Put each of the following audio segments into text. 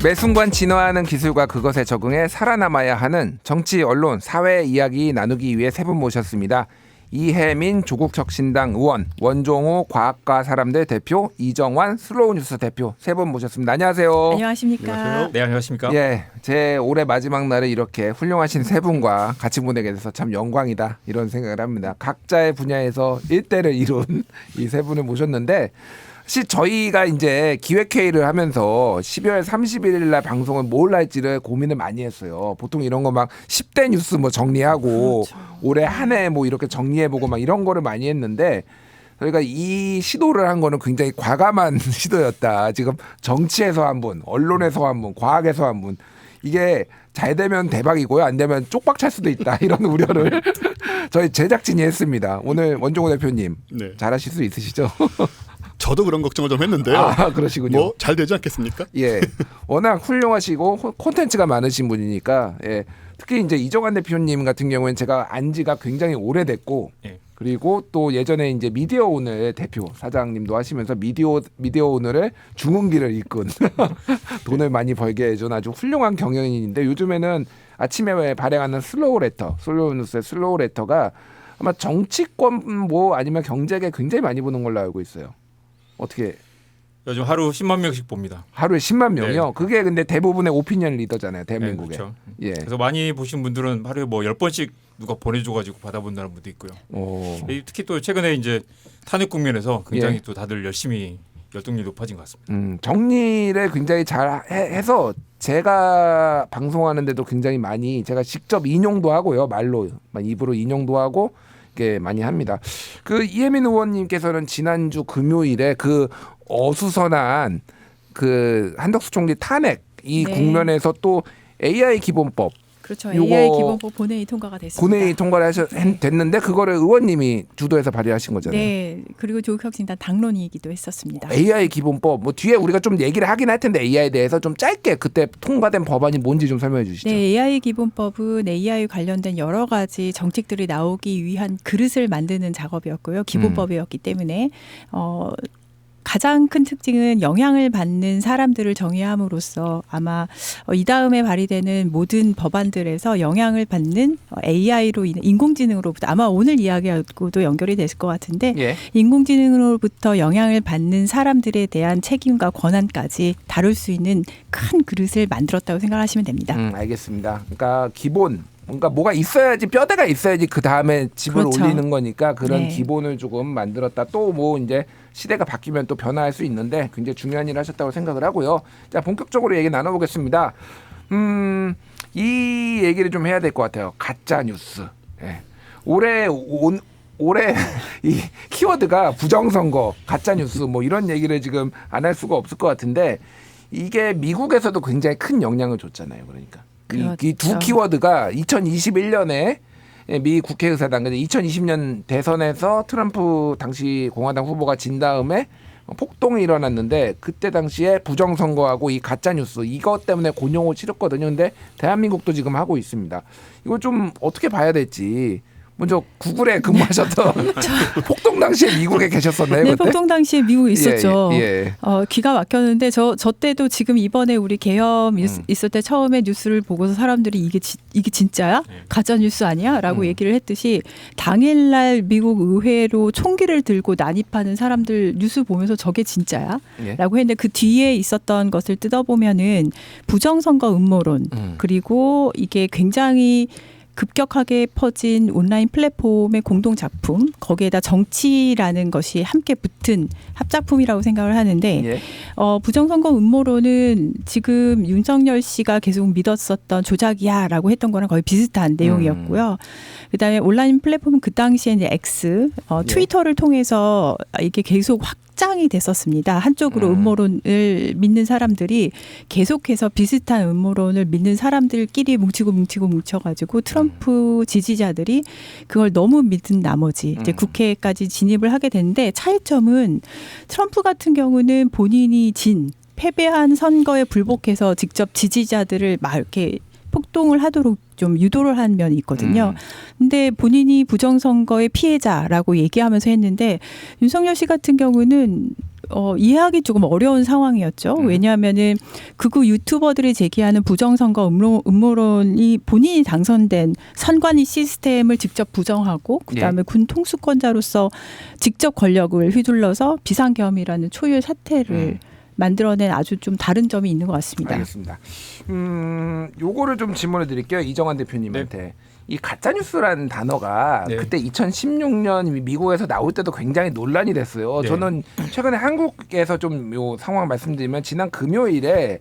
매 순간 진화하는 기술과 그것에 적응해 살아남아야 하는 정치, 언론, 사회 이야기 나누기 위해 세 분 모셨습니다. 이혜민 조국혁신당 의원, 원종호 과학과 사람들 대표, 이정환 슬로우뉴스 대표 세 분 모셨습니다. 안녕하세요. 안녕하십니까. 안녕하세요. 네, 안녕하십니까. 예, 제 올해 마지막 날을 이렇게 훌륭하신 세 분과 같이 보내게 돼서 참 영광이다 이런 생각을 합니다. 각자의 분야에서 일대를 이룬 이 세 분을 모셨는데 사실 저희가 이제 기획회의를 하면서 12월 31일 날 방송을 뭘 할지를 고민을 많이 했어요. 보통 이런 거 막 10대 뉴스 뭐 정리하고 그렇죠. 올해 한 해 뭐 이렇게 정리해보고 막 이런 거를 많이 했는데 저희가 이 시도를 한 거는 굉장히 과감한 시도였다. 지금 정치에서 한 분, 언론에서 한 분, 과학에서 한 분. 이게 잘 되면 대박이고요. 안 되면 쪽박 찰 수도 있다. 이런 우려를 저희 제작진이 했습니다. 오늘 원종호 대표님 네. 잘하실 수 있으시죠? 저도 그런 걱정을 좀 했는데요. 아, 그러시군요. 뭐 잘 되지 않겠습니까? 예, 워낙 훌륭하시고 콘텐츠가 많으신 분이니까 예, 특히 이제 이정환 대표님 같은 경우에는 제가 안지가 굉장히 오래됐고 예. 그리고 또 예전에 이제 미디어 오늘 대표 사장님도 하시면서 미디어 오늘의 중흥기를 이끈 돈을 많이 벌게 해준 아주 훌륭한 경영인인데 요즘에는 아침에 발행하는 슬로우 뉴스의 슬로우 레터가 아마 정치권 뭐 아니면 경제계 굉장히 많이 보는 걸로 알고 있어요. 어떻게 요즘 하루 10만 명씩 봅니다. 하루에 10만 명이요? 네. 그게 근데 대부분의 오피니언 리더잖아요. 대한민국에. 네, 그렇죠. 예. 그래서 많이 보신 분들은 하루에 뭐 10번씩 누가 보내줘가지고 받아본다는 분도 있고요. 오. 특히 또 최근에 이제 탄핵 국면에서 굉장히 예. 또 다들 열심히 열동률이 높아진 것 같습니다. 정리를 굉장히 잘 해서 제가 방송하는데도 굉장히 많이 제가 직접 인용도 하고요. 말로 입으로 인용도 하고 게 많이 합니다. 그 이혜민 의원님께서는 지난주 금요일에 그 어수선한 그 한덕수 총리 탄핵 이 네. 국면에서 또 AI 기본법 그렇죠. 요거 AI 기본법 본회의 통과가 됐습니다. 본회의 통과를 됐는데 그거를 의원님이 주도해서 발의하신 거잖아요. 네. 그리고 조국혁신당 당론이기도 했었습니다. AI 기본법 뭐 뒤에 우리가 좀 얘기를 하긴 할 텐데 AI에 대해서 좀 짧게 그때 통과된 법안이 뭔지 좀 설명해 주시죠. 네, AI 기본법은 AI 관련된 여러 가지 정책들이 나오기 위한 그릇을 만드는 작업이었고요. 기본법이었기 때문에 가장 큰 특징은 영향을 받는 사람들을 정의함으로써 아마 이 다음에 발의되는 모든 법안들에서 영향을 받는 AI로 인해 인공지능으로부터 아마 오늘 이야기하고도 연결이 됐을 것 같은데 예. 인공지능으로부터 영향을 받는 사람들에 대한 책임과 권한까지 다룰 수 있는 큰 그릇을 만들었다고 생각하시면 됩니다. 알겠습니다. 그러니까 기본 뭔가 뭐가 있어야지 뼈대가 있어야지 그 다음에 집을 그렇죠. 올리는 거니까 그런 네. 기본을 조금 만들었다. 또 뭐 이제 시대가 바뀌면 또 변화할 수 있는데 굉장히 중요한 일을 하셨다고 생각을 하고요. 자 본격적으로 얘기 나눠보겠습니다. 이 얘기를 좀 해야 될 것 같아요. 가짜 뉴스. 예. 올해 이 키워드가 부정선거, 가짜 뉴스 뭐 이런 얘기를 지금 안 할 수가 없을 것 같은데 이게 미국에서도 굉장히 큰 영향을 줬잖아요. 그러니까. 이 두 그렇죠. 키워드가 2021년에 미 국회의사당 2020년 대선에서 트럼프 당시 공화당 후보가 진 다음에 폭동이 일어났는데 그때 당시에 부정선거하고 이 가짜뉴스 이것 때문에 곤욕을 치렀거든요. 근데 대한민국도 지금 하고 있습니다. 이거 좀 어떻게 봐야 될지 먼저 구글에 근무하셨던 폭동 당시에 미국에 계셨었나요? 네, 그때? 폭동 당시에 미국에 있었죠. 예. 기가 막혔는데 저 때도 지금 이번에 우리 계엄 있을 때 처음에 뉴스를 보고서 사람들이 이게 진짜야? 가짜 뉴스 아니야? 라고 얘기를 했듯이 당일날 미국 의회로 총기를 들고 난입하는 사람들 뉴스 보면서 저게 진짜야? 예. 라고 했는데 그 뒤에 있었던 것을 뜯어보면은 부정선거 음모론 그리고 이게 굉장히 급격하게 퍼진 온라인 플랫폼의 공동 작품 거기에다 정치라는 것이 함께 붙은 합작품이라고 생각을 하는데 예. 부정선거 음모론은 지금 윤석열 씨가 계속 믿었었던 조작이야라고 했던 거랑 거의 비슷한 내용이었고요. 그다음에 온라인 플랫폼은 그 당시에 이제 X 트위터를 통해서 이게 계속 확장이 됐었습니다. 한쪽으로 음모론을 믿는 사람들이 계속해서 비슷한 음모론을 믿는 사람들끼리 뭉쳐가지고 트럼프 지지자들이 그걸 너무 믿은 나머지 이제 국회까지 진입을 하게 됐는데 차이점은 트럼프 같은 경우는 본인이 패배한 선거에 불복해서 직접 지지자들을 막 이렇게 폭동을 하도록 좀 유도를 한 면이 있거든요. 근데 본인이 부정선거의 피해자라고 얘기하면서 했는데 윤석열 씨 같은 경우는 이해하기 조금 어려운 상황이었죠. 왜냐하면은 극우 유튜버들이 제기하는 부정선거 음모론이 본인이 당선된 선관위 시스템을 직접 부정하고 그다음에 군 통수권자로서 직접 권력을 휘둘러서 비상계엄이라는 초유의 사태를 만들어낸 아주 좀 다른 점이 있는 것 같습니다. 알겠습니다. 요거를 좀 질문을 드릴게요. 이정환 대표님한테. 네. 이 가짜뉴스라는 단어가 네. 그때 2016년 미국에서 나올 때도 굉장히 논란이 됐어요. 네. 저는 최근에 한국에서 좀 요 상황 말씀드리면 지난 금요일에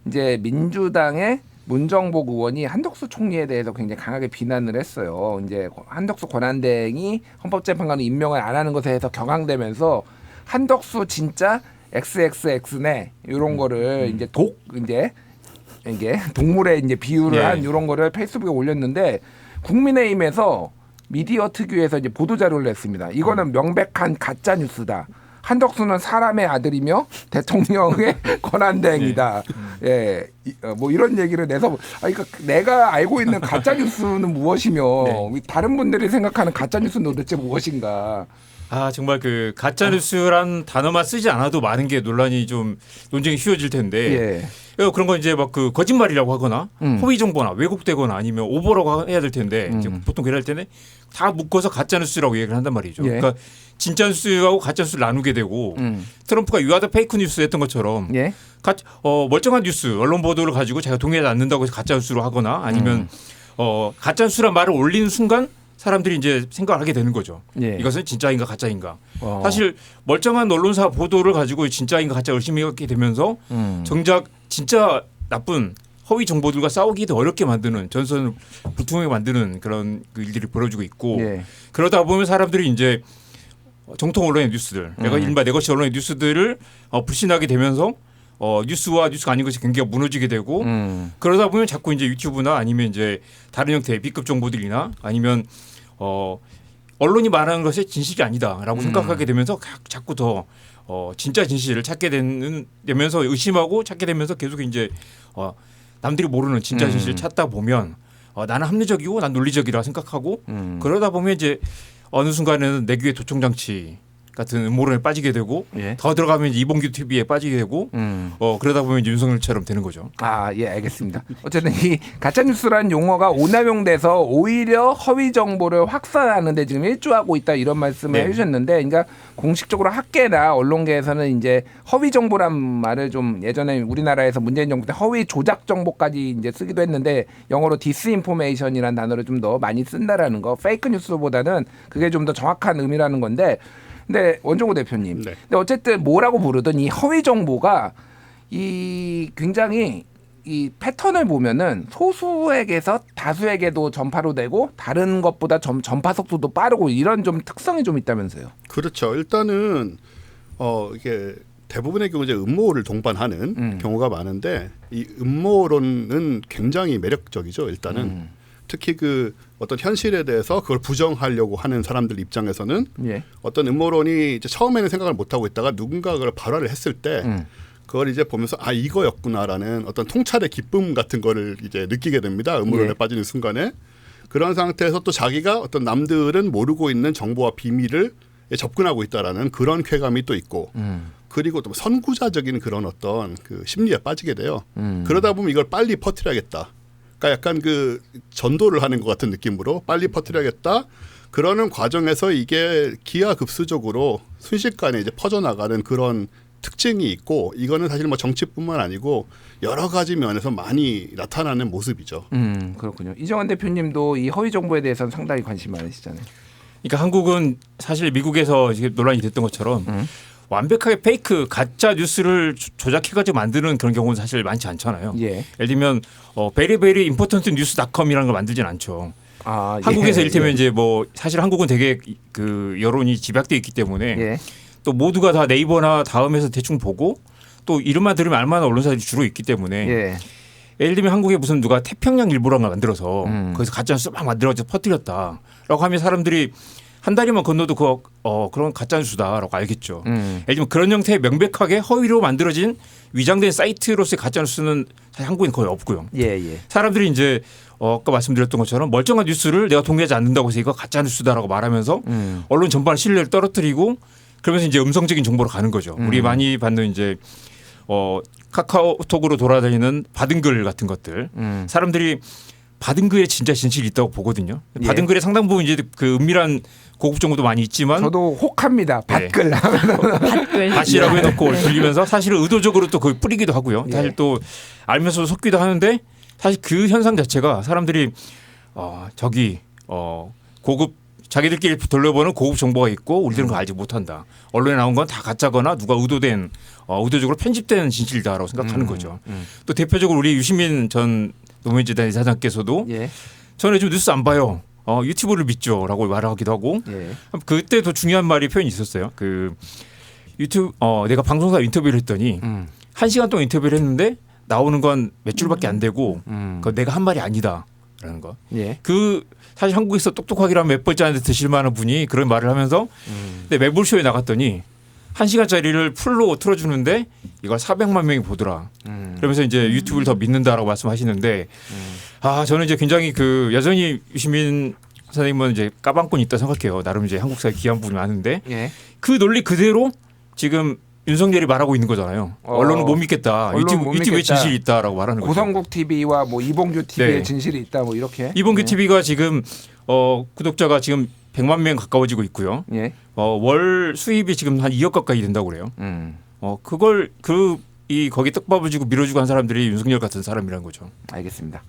이제 민주당의 문정복 의원이 한덕수 총리에 대해서 굉장히 강하게 비난을 했어요. 이제 한덕수 권한대행이 헌법재판관을 임명을 안 하는 것에 대해서 격앙되면서 한덕수 진짜 XXX네 이런 거를 이제 이게 동물에 이제 비유를 한 이런 거를 페이스북에 올렸는데 국민의힘에서 미디어 특유에서 이제 보도 자료를 냈습니다. 이거는 명백한 가짜 뉴스다. 한덕수는 사람의 아들이며 대통령의 권한대행이다. 예, 뭐 이런 얘기를 내서 그러니까 내가 알고 있는 가짜 뉴스는 무엇이며 다른 분들이 생각하는 가짜 뉴스는 도대체 무엇인가? 정말 그 가짜 뉴스란 단어만 쓰지 않아도 많은 게 논란이 좀 논쟁이 쉬워질 텐데 그런 건 이제 막 그 거짓말이라고 하거나 허위 정보나 왜곡되거나 아니면 오보라고 해야 될 텐데 이제 보통 그럴 때는 다 묶어서 가짜 뉴스라고 얘기를 한단 말이죠. 그러니까 진짜 뉴스하고 가짜 뉴스를 나누게 되고 트럼프가 유아드 페이크 뉴스 했던 것처럼 멀쩡한 뉴스 언론 보도를 가지고 자기가 동의하지 않는다고 해서 가짜 뉴스로 하거나 아니면 가짜 뉴스란 말을 올리는 순간 사람들이 이제 생각을 하게 되는 거죠. 이것은 진짜인가 가짜인가. 사실 멀쩡한 언론사 보도를 가지고 진짜인가 가짜 의심이 갖게 되면서 정작 진짜 나쁜 허위 정보들과 싸우기도 어렵게 만드는 전선을 불투명하게 만드는 그런 일들이 벌어지고 있고 그러다 보면 사람들이 이제 정통 언론의 뉴스들, 이른바 내 것이 언론의 뉴스들을 불신하게 되면서 뉴스와 뉴스가 아닌 것이 경계가 무너지게 되고 그러다 보면 자꾸 이제 유튜브나 아니면 이제 다른 형태의 B급 정보들이나 아니면 언론이 말하는 것이 진실이 아니다라고 생각하게 되면서 자꾸 더 진짜 진실을 찾게 되면서 의심하고 찾게 되면서 계속 이제 남들이 모르는 진짜 진실을 찾다 보면 나는 합리적이고 난 논리적이라 생각하고 그러다 보면 이제 어느 순간에는 내규의 도청장치 같은 음모론에 빠지게 되고 더 들어가면 이제 이봉규 TV에 빠지게 되고 그러다 보면 이제 윤석열처럼 되는 거죠. 알겠습니다. 어쨌든 이 가짜뉴스라는 용어가 오남용돼서 오히려 허위 정보를 확산하는 데 지금 일조하고 있다 이런 말씀을 해주셨는데 그러니까 공식적으로 학계나 언론계에서는 이제 허위 정보란 말을 좀 예전에 우리나라에서 문재인 정부 때 허위 조작 정보까지 이제 쓰기도 했는데 영어로 디스인포메이션이라는 단어를 좀 더 많이 쓴다라는 거 페이크 뉴스보다는 그게 좀 더 정확한 의미라는 건데 근데 원종호 대표님, 근데 어쨌든 뭐라고 부르든 이 허위 정보가 이 굉장히 이 패턴을 보면은 소수에게서 다수에게도 전파로 되고 다른 것보다 전파 속도도 빠르고 이런 좀 특성이 좀 있다면서요? 그렇죠. 일단은 이게 대부분의 경우 이제 음모를 동반하는 경우가 많은데 이 음모론은 굉장히 매력적이죠. 일단은. 특히 그 어떤 현실에 대해서 그걸 부정하려고 하는 사람들 입장에서는 어떤 음모론이 이제 처음에는 생각을 못 하고 있다가 누군가 그걸 발화를 했을 때 그걸 이제 보면서 이거였구나라는 어떤 통찰의 기쁨 같은 거를 이제 느끼게 됩니다. 음모론에 빠지는 순간에 그런 상태에서 또 자기가 어떤 남들은 모르고 있는 정보와 비밀을 접근하고 있다라는 그런 쾌감이 또 있고 그리고 또 선구자적인 그런 어떤 그 심리에 빠지게 돼요. 그러다 보면 이걸 빨리 퍼뜨려야겠다. 그러니까 약간 그 전도를 하는 것 같은 느낌으로 빨리 퍼뜨려야겠다. 그러는 과정에서 이게 기하급수적으로 순식간에 이제 퍼져나가는 그런 특징이 있고 이거는 사실 뭐 정치뿐만 아니고 여러 가지 면에서 많이 나타나는 모습이죠. 그렇군요. 이정환 대표님도 이 허위 정보에 대해서는 상당히 관심 많으시잖아요. 그러니까 한국은 사실 미국에서 논란이 됐던 것처럼 완벽하게 페이크 가짜 뉴스를 조작해가지고 만드는 그런 경우는 사실 많지 않잖아요. 예를 들면 베리베리 임포턴트 뉴스닷컴이라는 걸 만들진 않죠. 한국에서 이를테면 이제 뭐 사실 한국은 되게 그 여론이 집약돼 있기 때문에 또 모두가 다 네이버나 다음에서 대충 보고 또 이름만 들으면 알만한 언론사들이 주로 있기 때문에 예를 들면 한국에 무슨 누가 태평양 일보라는 걸 만들어서 거기서 가짜 뉴스 막 만들어서 퍼뜨렸다라고 하면 사람들이 한 다리만 건너도 그런 가짜 뉴스다라고 알겠죠. 예를 들면 그런 형태의 명백하게 허위로 만들어진 위장된 사이트로서의 가짜 뉴스는 사실 한국에는 거의 없고요. 사람들이 이제 아까 말씀드렸던 것처럼 멀쩡한 뉴스를 내가 동의하지 않는다고 해서 이거 가짜 뉴스다라고 말하면서 언론 전반의 신뢰를 떨어뜨리고 그러면서 이제 음성적인 정보로 가는 거죠. 우리 많이 받는 이제 카카오톡으로 돌아다니는 받은 글 같은 것들. 사람들이 받은 글에 진짜 진실이 있다고 보거든요. 받은 글에 상당 부분 이제 그 은밀한 고급 정보도 많이 있지만 저도 혹합니다. 받글 밭글. 밭이라고 해놓고 돌리면서 사실은 의도적으로 또 거기 뿌리기도 하고요. 사실 또 알면서도 속기도 하는데 사실 그 현상 자체가 사람들이 저기 고급 자기들끼리 돌려보는 고급 정보가 있고 우리들은 그거 알지 못한다. 언론에 나온 건 다 가짜거나 누가 의도적으로 편집된 진실이다라고 생각하는 거죠. 또 대표적으로 우리 유시민 전 노무현재단 이사장께서도 저는 요즘 뉴스 안 봐요. 유튜브를 믿죠라고 말하기도 하고 그때 더 중요한 말이 표현이 있었어요. 그 유튜브 내가 방송사 인터뷰를 했더니 1시간 동안 인터뷰를 했는데 나오는 건 몇 줄밖에 안 되고 그건 내가 한 말이 아니다라는 거. 그 사실 한국에서 똑똑하기라면 몇 번째 안에 드실 만한 분이 그런 말을 하면서 근데 매불쇼에 나갔더니 1시간짜리를 풀로 틀어주는데 이걸 400만 명이 보더라. 그러면서 이제 유튜브를 더 믿는다라고 말씀하시는데 저는 이제 굉장히 여전히 유시민 선생님은 이제 까방꾼이 있다 생각해요. 나름 이제 한국 사회 귀한 부분이 많은데 그 논리 그대로 지금 윤석열이 말하고 있는 거잖아요. 언론은 못 믿겠다. 유튜브에 진실이 있다라고 말하는 거죠. 고성국 TV와 뭐 이봉규 TV에 진실이 있다 뭐 이렇게. 이봉규 TV가 지금 구독자가 지금 100만 명 가까워지고 있고요. 월 수입이 지금 한 2억 가까이 된다고 그래요. 그걸 거기 떡밥을 주고 밀어주고 한 사람들이 윤석열 같은 사람이라는 거죠. 알겠습니다.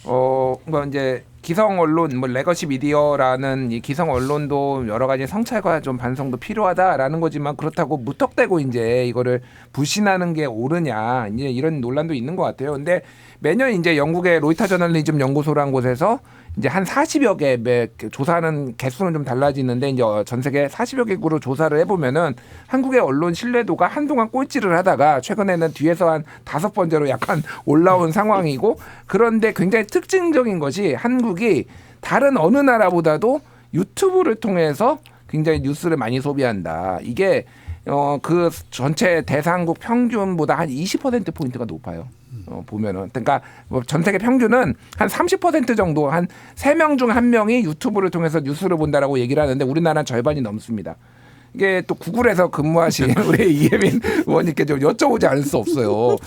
뭐 이제 기성 언론, 뭐 레거시 미디어라는 이 기성 언론도 여러 가지 성찰과 좀 반성도 필요하다라는 거지만 그렇다고 무턱대고 이제 이거를 부신하는 게 옳으냐 이제 이런 논란도 있는 것 같아요. 근데 매년 이제 영국의 로이터 저널리즘 연구소라는 곳에서 이제 한 40여 개 조사하는 개수는 좀 달라지는데 이제 전 세계 40여 개국으로 조사를 해보면은 한국의 언론 신뢰도가 한동안 꼴찌를 하다가 최근에는 뒤에서 한 5번째로 약간 올라온 상황이고 그런데 굉장히 특징적인 것이 한국이 다른 어느 나라보다도 유튜브를 통해서 굉장히 뉴스를 많이 소비한다. 이게 그 전체 대상국 평균보다 한 20%포인트가 높아요. 보면은 그러니까 뭐 전 세계 평균은 한 30% 정도 한 3명 중 1명이 유튜브를 통해서 뉴스를 본다라고 얘기를 하는데 우리나라는 절반이 넘습니다. 이게 또 구글에서 근무하신 우리 이혜민 의원님께 좀 여쭤보지 않을 수 없어요.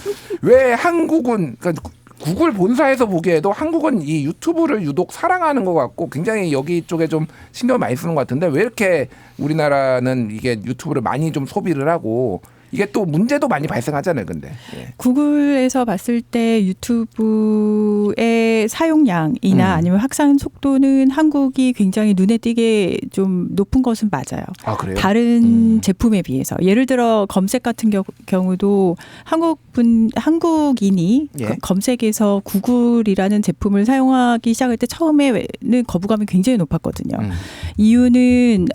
왜 한국은 그러니까 구글 본사에서 보기에도 한국은 이 유튜브를 유독 사랑하는 것 같고 굉장히 여기 쪽에 좀 신경을 많이 쓰는 것 같은데 왜 이렇게 우리나라는 이게 유튜브를 많이 좀 소비를 하고 이게 또 문제도 많이 발생하잖아요, 근데. 구글에서 봤을 때 유튜브의 사용량이나 아니면 확산 속도는 한국이 굉장히 눈에 띄게 좀 높은 것은 맞아요. 아, 그래요? 다른 제품에 비해서. 예를 들어 검색 같은 경우도 한국인이 검색에서 구글이라는 제품을 사용하기 시작할 때 처음에는 거부감이 굉장히 높았거든요. 이유는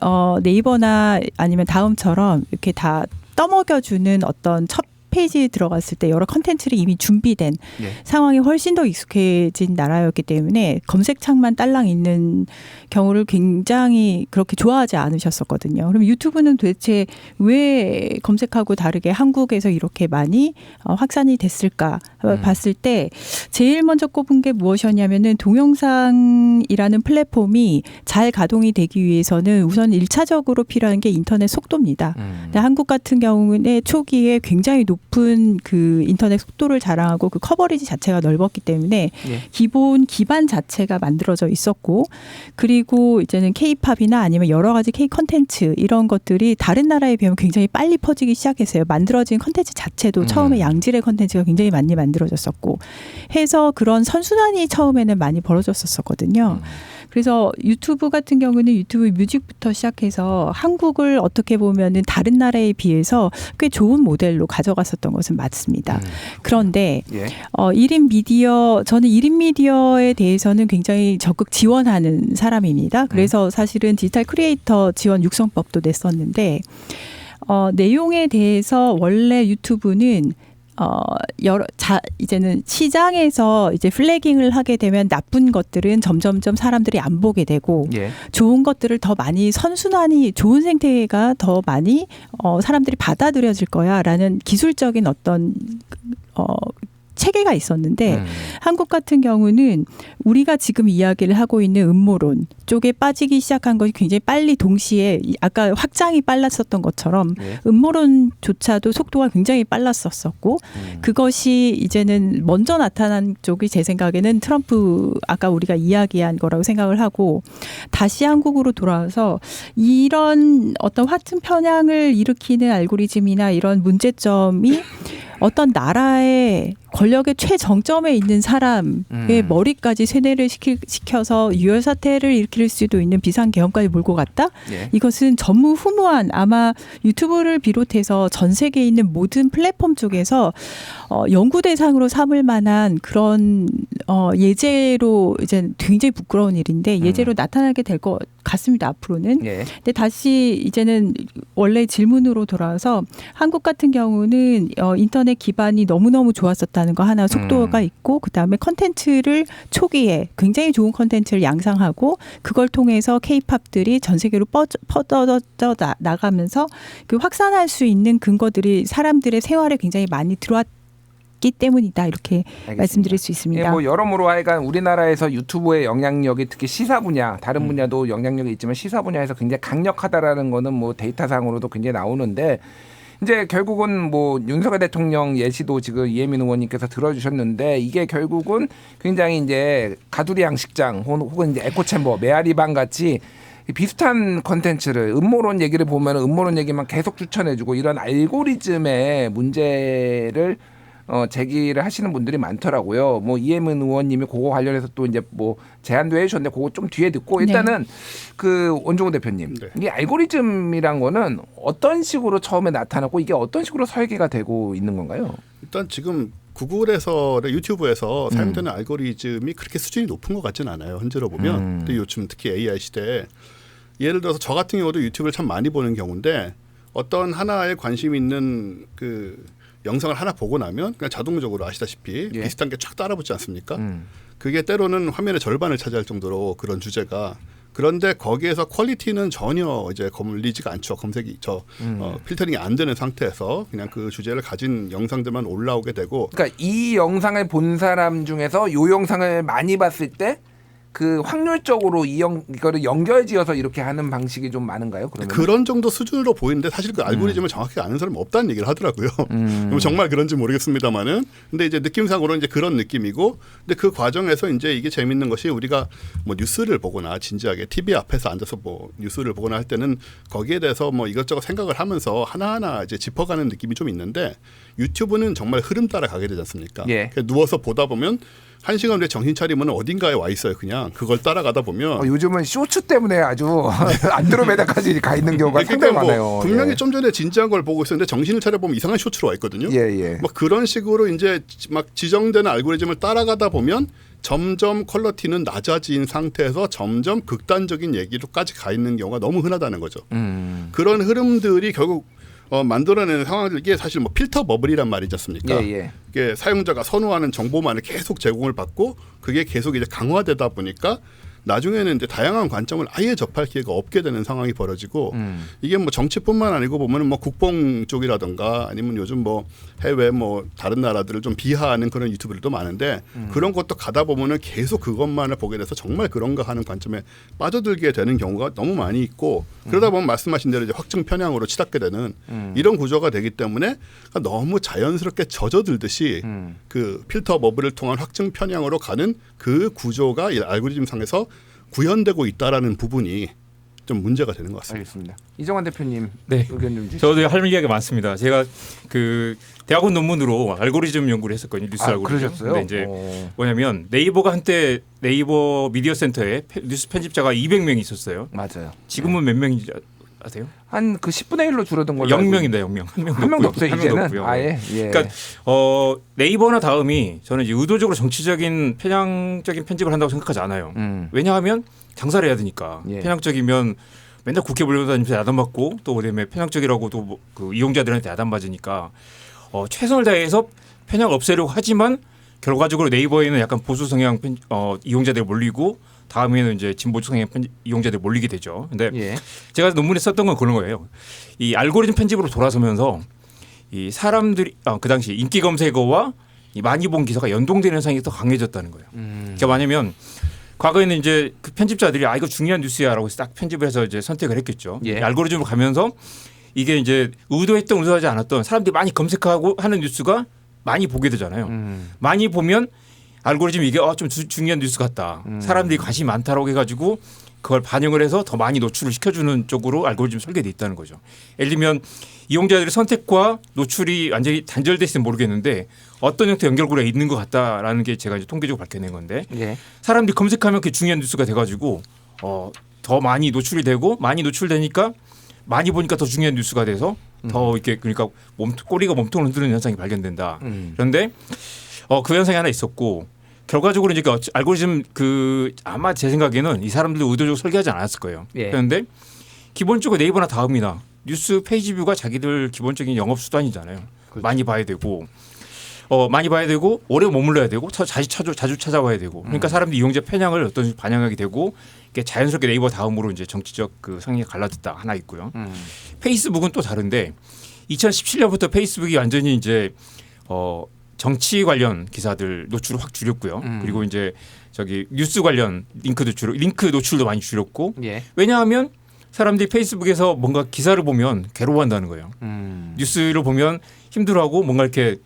네이버나 아니면 다음처럼 이렇게 다 떠먹여주는 어떤 첫 페이지에 들어갔을 때 여러 컨텐츠를 이미 준비된 상황이 훨씬 더 익숙해진 나라였기 때문에 검색창만 딸랑 있는 경우를 굉장히 그렇게 좋아하지 않으셨었거든요. 그럼 유튜브는 도대체 왜 검색하고 다르게 한국에서 이렇게 많이 확산이 됐을까 봤을 때 제일 먼저 꼽은 게 무엇이었냐면은 동영상이라는 플랫폼이 잘 가동이 되기 위해서는 우선 1차적으로 필요한 게 인터넷 속도입니다. 근데 한국 같은 경우는 초기에 굉장히 높은 그 인터넷 속도를 자랑하고 그 커버리지 자체가 넓었기 때문에 기반 자체가 만들어져 있었고 그리고 이제는 K-팝이나 아니면 여러 가지 K 컨텐츠 이런 것들이 다른 나라에 비하면 굉장히 빨리 퍼지기 시작했어요. 만들어진 컨텐츠 자체도 처음에 양질의 컨텐츠가 굉장히 많이 만들어졌었고 해서 그런 선순환이 처음에는 많이 벌어졌었거든요. 그래서 유튜브 같은 경우는 유튜브 뮤직부터 시작해서 한국을 어떻게 보면은 다른 나라에 비해서 꽤 좋은 모델로 가져갔었던 것은 맞습니다. 그런데 1인 미디어 저는 1인 미디어에 대해서는 굉장히 적극 지원하는 사람입니다. 그래서 사실은 디지털 크리에이터 지원 육성법도 냈었는데 내용에 대해서 원래 유튜브는 이제는 시장에서 이제 플래깅을 하게 되면 나쁜 것들은 점점점 사람들이 안 보게 되고 좋은 것들을 더 많이 선순환이 좋은 생태계가 더 많이 사람들이 받아들여질 거야라는 기술적인 어떤 체계가 있었는데 한국 같은 경우는 우리가 지금 이야기를 하고 있는 음모론 쪽에 빠지기 시작한 것이 굉장히 빨리 동시에 아까 확장이 빨랐었던 것처럼 예. 음모론조차도 속도가 굉장히 빨랐었고 그것이 이제는 먼저 나타난 쪽이 제 생각에는 트럼프 아까 우리가 이야기한 거라고 생각을 하고 다시 한국으로 돌아와서 이런 어떤 확증 편향을 일으키는 알고리즘이나 이런 문제점이 어떤 나라의 권력의 최정점에 있는 사람의 머리까지 세뇌를 시켜서 유혈 사태를 일으킬 수도 있는 비상계엄까지 몰고 갔다? 예. 이것은 전무후무한 아마 유튜브를 비롯해서 전 세계에 있는 모든 플랫폼 쪽에서 연구 대상으로 삼을 만한 그런 예제로 이제 굉장히 부끄러운 일인데 예제로 나타나게 될 것 같습니다. 앞으로는. 예. 근데 다시 이제는 원래 질문으로 돌아와서 한국 같은 경우는 인터넷 기반이 너무너무 좋았었다는 거 하나 속도가 있고 그다음에 컨텐츠를 초기에 굉장히 좋은 컨텐츠를 양상하고 그걸 통해서 케이팝들이 전 세계로 퍼져 나가면서 그 확산할 수 있는 근거들이 사람들의 생활에 굉장히 많이 들어왔기 때문이다 이렇게 알겠습니다. 말씀드릴 수 있습니다. 예, 뭐 여러모로 하여간 우리나라에서 유튜브의 영향력이 특히 시사 분야 다른 분야도 영향력이 있지만 시사 분야에서 굉장히 강력하다라는 거는 뭐 데이터상으로도 굉장히 나오는데 이제 결국은 뭐 윤석열 대통령 예시도 지금 이혜민 의원님께서 들어주셨는데 이게 결국은 굉장히 이제 가두리 양식장 혹은 이제 에코챔버 메아리방 같이 비슷한 컨텐츠를 음모론 얘기를 보면 음모론 얘기만 계속 추천해주고 이런 알고리즘의 문제를 제기를 하시는 분들이 많더라고요. 뭐 이혜민 의원님이 그거 관련해서 또 이제 뭐 제안도 해주셨는데 그거 좀 뒤에 듣고 일단은 그 원종우 대표님 이 알고리즘이란 거는 어떤 식으로 처음에 나타났고 이게 어떤 식으로 설계가 되고 있는 건가요? 일단 지금 구글에서 유튜브에서 사용되는 알고리즘이 그렇게 수준이 높은 것 같지는 않아요. 현재로 보면. 근데 요즘 특히 AI 시대에 예를 들어서 저 같은 경우도 유튜브를 참 많이 보는 경우인데 어떤 하나에 관심 있는 그 영상을 하나 보고 나면 그냥 자동적으로 아시다시피 예. 비슷한 게 쫙 따라붙지 않습니까? 그게 때로는 화면의 절반을 차지할 정도로 그런 주제가 그런데 거기에서 퀄리티는 전혀 이제 걸리지가 않죠. 검색이 필터링이 안 되는 상태에서 그냥 그 주제를 가진 영상들만 올라오게 되고. 그러니까 이 영상을 본 사람 중에서 요 영상을 많이 봤을 때 그 확률적으로 이거를 연결지어서 이렇게 하는 방식이 좀 많은가요? 그러면? 그런 정도 수준으로 보이는데 사실 그 알고리즘을 정확히 아는 사람은 없다는 얘기를 하더라고요. 정말 그런지 모르겠습니다만은 근데 이제 느낌상으로 이제 그런 느낌이고 근데 그 과정에서 이제 이게 재밌는 것이 우리가 뭐 뉴스를 보거나 진지하게 TV 앞에서 앉아서 뭐 뉴스를 보거나 할 때는 거기에 대해서 뭐 이것저것 생각을 하면서 하나하나 이제 짚어가는 느낌이 좀 있는데 유튜브는 정말 흐름 따라 가게 되지 않습니까? 예. 누워서 보다 보면 1시간 후에 정신 차리면 어딘가에 와 있어요. 그냥 그걸 따라가다 보면 요즘은 쇼츠 때문에 아주 안드로메다까지 가 있는 경우가 상당히 뭐 많아요. 분명히 예. 좀 전에 진지한 걸 보고 있었는데 정신을 차려보면 이상한 쇼츠로 와 있거든요. 예. 뭐 그런 식으로 이제 막 지정되는 알고리즘을 따라가다 보면 점점 퀄리티는 낮아진 상태에서 점점 극단적인 얘기로까지 가 있는 경우가 너무 흔하다는 거죠. 그런 흐름들이 결국 만들어내는 상황들 이게 사실 뭐 필터 버블이란 말이지 않습니까? 예. 이게 사용자가 선호하는 정보만을 계속 제공을 받고 그게 계속 이제 강화되다 보니까 나중에는 이제 다양한 관점을 아예 접할 기회가 없게 되는 상황이 벌어지고 이게 뭐 정치뿐만 아니고 보면은 뭐 국뽕 쪽이라든가 아니면 요즘 뭐 해외 뭐 다른 나라들을 좀 비하하는 그런 유튜브들도 많은데 그런 것도 가다 보면은 계속 그것만을 보게 돼서 정말 그런가 하는 관점에 빠져들게 되는 경우가 너무 많이 있고 그러다 보면 말씀하신 대로 이제 확증 편향으로 치닫게 되는 이런 구조가 되기 때문에 너무 자연스럽게 젖어들듯이 그 필터 버블을 통한 확증 편향으로 가는 그 구조가 이 알고리즘 상에서 구현되고 있다라는 부분이 좀 문제가 되는 것 같습니다. 알겠습니다. 이정환 대표님 네. 의견 좀 주시죠. 저도 할 얘기가 많습니다. 제가 그 대학원 논문으로 알고리즘 연구를 했었거든요. 뉴스 알고리즘. 그러셨어요? 근데 이제 뭐냐면 네이버가 한때 네이버 미디어 센터에 뉴스 편집자가 200명이 있었어요. 맞아요. 지금은 몇 명인지 아세요? 한 그 10분의 1로 줄어든 걸로. 0명입니다. 0명. 한 명도 없어요. 이제는. 아예. 예. 그러니까 네이버나 다음이 저는 이제 의도적으로 정치적인 편향적인 편집을 한다고 생각하지 않아요. 왜냐하면 장사를 해야 되니까. 예. 편향적이면 맨날 국회 불려다니면서 야단맞고 또 그다음에 편향적이라고 또 그 이용자들한테 야단맞으니까 최선을 다해서 편향 없애려고 하지만 결과적으로 네이버에는 약간 보수 성향 이용자들이 몰리고 다음에는 이제 진보 성향 이용자들이 몰리게 되죠. 근데 예. 제가 논문에 썼던 건 그런 거예요. 이 알고리즘 편집으로 돌아서면서 이 사람들이 그 당시 인기 검색어와 이 많이 본 기사가 연동되는 현상이 더 강해졌다는 거예요. 그러니까 뭐냐면 과거에는 이제 그 편집자들이 이거 중요한 뉴스야라고 해서 딱 편집을 해서 이제 선택을 했겠죠. 예. 알고리즘으로 가면서 이게 이제 의도했던 의도하지 않았던 사람들이 많이 검색하고 하는 뉴스가 많이 보게 되잖아요. 많이 보면 알고리즘이 이게 좀 중요한 뉴스 같다. 사람들이 관심이 많다라고 해가지고 그걸 반영을 해서 더 많이 노출을 시켜주는 쪽으로 알고리즘 설계돼 있다는 거죠. 예를 들면 이용자들의 선택과 노출이 완전히 단절돼 있으면 모르겠는데 어떤 형태 연결고리가 있는 것 같다라는 게 제가 이제 통계적으로 밝혀낸 건데 예. 사람들이 검색하면 그게 중요한 뉴스가 돼가지고 더 많이 노출이 되고 많이 노출되니까 많이 보니까 더 중요한 뉴스가 돼서 더 이렇게 그러니까 꼬리가 몸통을 흔드는 현상이 발견된다. 그런데 그 현상이 하나 있었고 결과적으로 이제 알고리즘 아마 제 생각에는 이 사람들도 의도적으로 설계하지 않았을 거예요. 예. 그런데 기본적으로 네이버나 다음이나 뉴스 페이지 뷰가 자기들 기본적인 영업 수단이잖아요. 그렇죠. 많이 봐야 되고 오래 머물러야 되고 자주 찾아와야 되고 그러니까 사람들이 이용자 편향을 어떤 식으로 반영하게 되고 이게 자연스럽게 네이버 다음으로 이제 정치적 성향이 갈라졌다 하나 있고요. 페이스북은 또 다른데 2017년부터 페이스북이 완전히 이제 정치 관련 기사들 노출을 확 줄였고요. 그리고 이제 뉴스 관련 링크 노출도 많이 줄였고 예. 왜냐하면 사람들이 페이스북에서 뭔가 기사를 보면 괴로워한다는 거예요. 뉴스를 보면 힘들어하고 뭔가 이렇게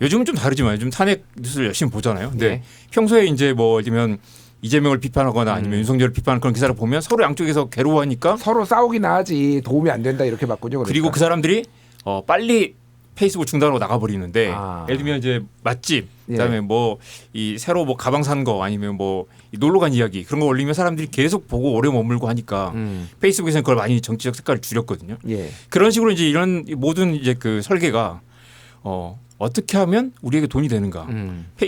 요즘은 좀 다르지만 요즘 탄핵 뉴스를 열심히 보잖아요. 근데 예. 평소에 이제 뭐 예를 들면 이재명을 비판하거나 아니면 윤석열을 비판하는 그런 기사를 보면 서로 양쪽에서 괴로워하니까 서로 싸우기나 하지 도움이 안 된다 이렇게 봤군요. 그러니까. 그리고 그 사람들이 빨리 페이스북 중단하고 나가버리는데 예를 들면 이제 맛집 그다음에 뭐 이 새로 뭐 가방 산 거 아니면 뭐 놀러 간 이야기 그런 거 올리면 사람들이 계속 보고 오래 머물고 하니까 페이스북에서는 그걸 많이 정치적 색깔을 줄였거든요. 예. 그런 식으로 이제 이런 모든 이제 그 설계가 어떻게 하면 우리에게 돈이 되는가.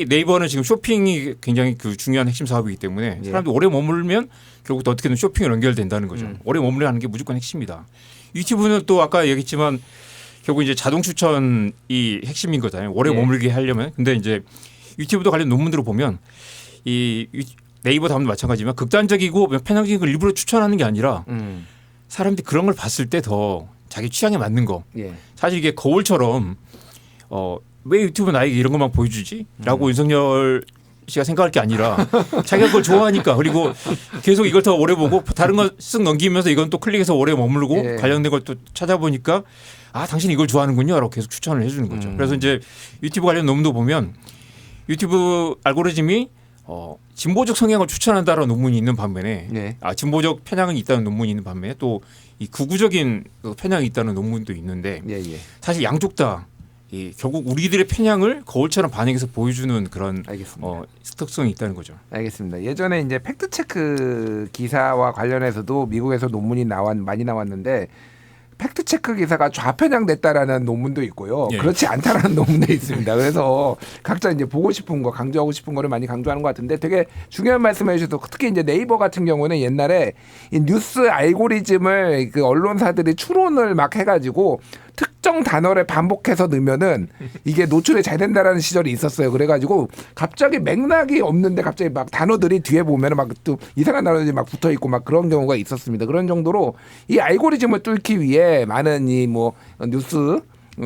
네이버는 지금 쇼핑이 굉장히 중요한 핵심 사업이기 때문에 사람들이 오래 머물면 결국 또 어떻게든 쇼핑으로 연결된다는 거죠. 오래 머물려 하는 게 무조건 핵심이다. 유튜브는 또 아까 얘기했지만 결국 이제 자동 추천이 핵심인 거잖아요. 오래 머물게 하려면. 근데 이제 유튜브도 관련 논문들을 보면 이 네이버 다음도 마찬가지지만 극단적이고 편향적인 걸 일부러 추천하는 게 아니라 사람들이 그런 걸 봤을 때 더 자기 취향에 맞는 거. 예. 사실 이게 거울처럼 왜 유튜브 나에게 이런 것만 보여주지? 라고 윤석열 씨가 생각할 게 아니라 자기가 그걸 좋아하니까 그리고 계속 이걸 더 오래 보고 다른 거 쓱 넘기면서 이건 또 클릭해서 오래 머물고 관련된 걸 또 찾아보니까 당신이 이걸 좋아하는군요 라고 계속 추천을 해주는 거죠. 그래서 이제 유튜브 관련 논문도 보면 유튜브 알고리즘이 진보적 성향을 추천한다라는 논문이 있는 반면에 진보적 편향이 있다는 논문이 있는 반면에 또 이 극우적인 편향이 있다는 논문도 있는데 사실 양쪽 다 결국 우리들의 편향을 거울처럼 반영해서 보여주는 그런 특성이 있다는 거죠. 알겠습니다. 예전에 이제 팩트 체크 기사와 관련해서도 미국에서 논문이 많이 나왔는데 팩트 체크 기사가 좌편향됐다라는 논문도 있고요. 그렇지 않다라는 논문도 있습니다. 그래서 각자 이제 보고 싶은 거, 강조하고 싶은 거를 많이 강조하는 것 같은데 되게 중요한 말씀해 주셔서 특히 이제 네이버 같은 경우는 옛날에 이 뉴스 알고리즘을 그 언론사들이 추론을 막 해가지고 특정 단어를 반복해서 넣으면은 이게 노출이 잘 된다라는 시절이 있었어요. 그래가지고 갑자기 맥락이 없는데 갑자기 막 단어들이 뒤에 보면은 막 또 이상한 단어들이 막 붙어 있고 막 그런 경우가 있었습니다. 그런 정도로 이 알고리즘을 뚫기 위해 많은 이 뭐 뉴스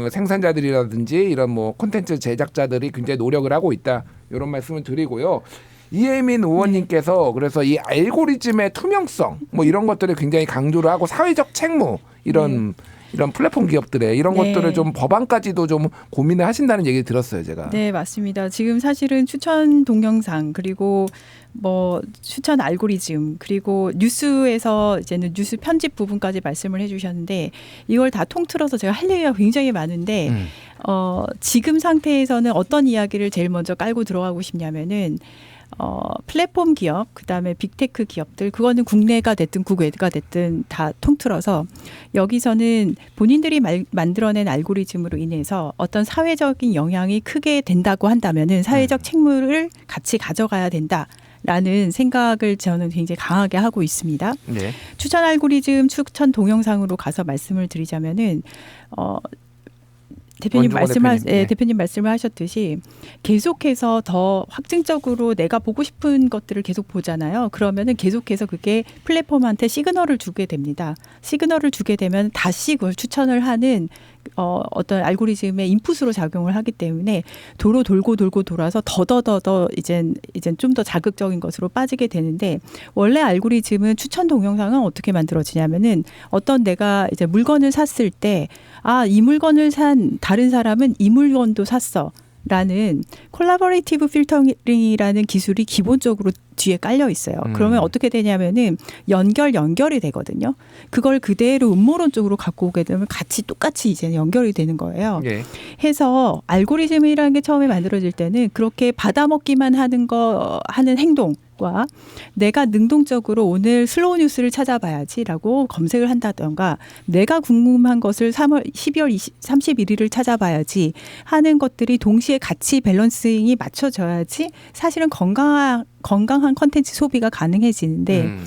생산자들이라든지 이런 뭐 콘텐츠 제작자들이 굉장히 노력을 하고 있다. 이런 말씀을 드리고요. 이혜민 의원님께서 그래서 이 알고리즘의 투명성 뭐 이런 것들을 굉장히 강조를 하고 사회적 책무 이런 플랫폼 기업들의 이런 것들을 좀 법안까지도 좀 고민을 하신다는 얘기를 들었어요, 제가. 네, 맞습니다. 지금 사실은 추천 동영상 그리고 뭐 추천 알고리즘 그리고 뉴스에서 이제는 뉴스 편집 부분까지 말씀을 해주셨는데 이걸 다 통틀어서 제가 할 얘기가 굉장히 많은데 지금 상태에서는 어떤 이야기를 제일 먼저 깔고 들어가고 싶냐면은 플랫폼 기업, 그다음에 빅테크 기업들, 그거는 국내가 됐든 국외가 됐든 다 통틀어서 여기서는 본인들이 만들어낸 알고리즘으로 인해서 어떤 사회적인 영향이 크게 된다고 한다면은 사회적 책무를 같이 가져가야 된다라는 생각을 저는 굉장히 강하게 하고 있습니다. 네. 추천 알고리즘, 추천 동영상으로 가서 말씀을 드리자면은 대표님 말씀을 하셨듯이 계속해서 더 확증적으로 내가 보고 싶은 것들을 계속 보잖아요. 그러면은 계속해서 그게 플랫폼한테 시그널을 주게 됩니다. 시그널을 주게 되면 다시 그걸 추천을 하는 어떤 알고리즘의 인풋으로 작용을 하기 때문에 도로 돌고 돌아서 더더더더 이젠 좀 더 자극적인 것으로 빠지게 되는데 원래 알고리즘은 추천 동영상은 어떻게 만들어지냐면은 어떤 내가 이제 물건을 샀을 때 이 물건을 산 다른 사람은 이 물건도 샀어. 라는 콜라보레이티브 필터링이라는 기술이 기본적으로 뒤에 깔려 있어요. 그러면 어떻게 되냐면은 연결이 되거든요. 그걸 그대로 음모론 쪽으로 갖고 오게 되면 같이 똑같이 이제 연결이 되는 거예요. 예. 해서 알고리즘이라는 게 처음에 만들어질 때는 그렇게 받아먹기만 하는 행동과 내가 능동적으로 오늘 슬로우 뉴스를 찾아봐야지라고 검색을 한다던가 내가 궁금한 것을 12월 31일을 찾아봐야지 하는 것들이 동시에 같이 밸런싱이 맞춰져야지 사실은 건강한 컨텐츠 소비가 가능해지는데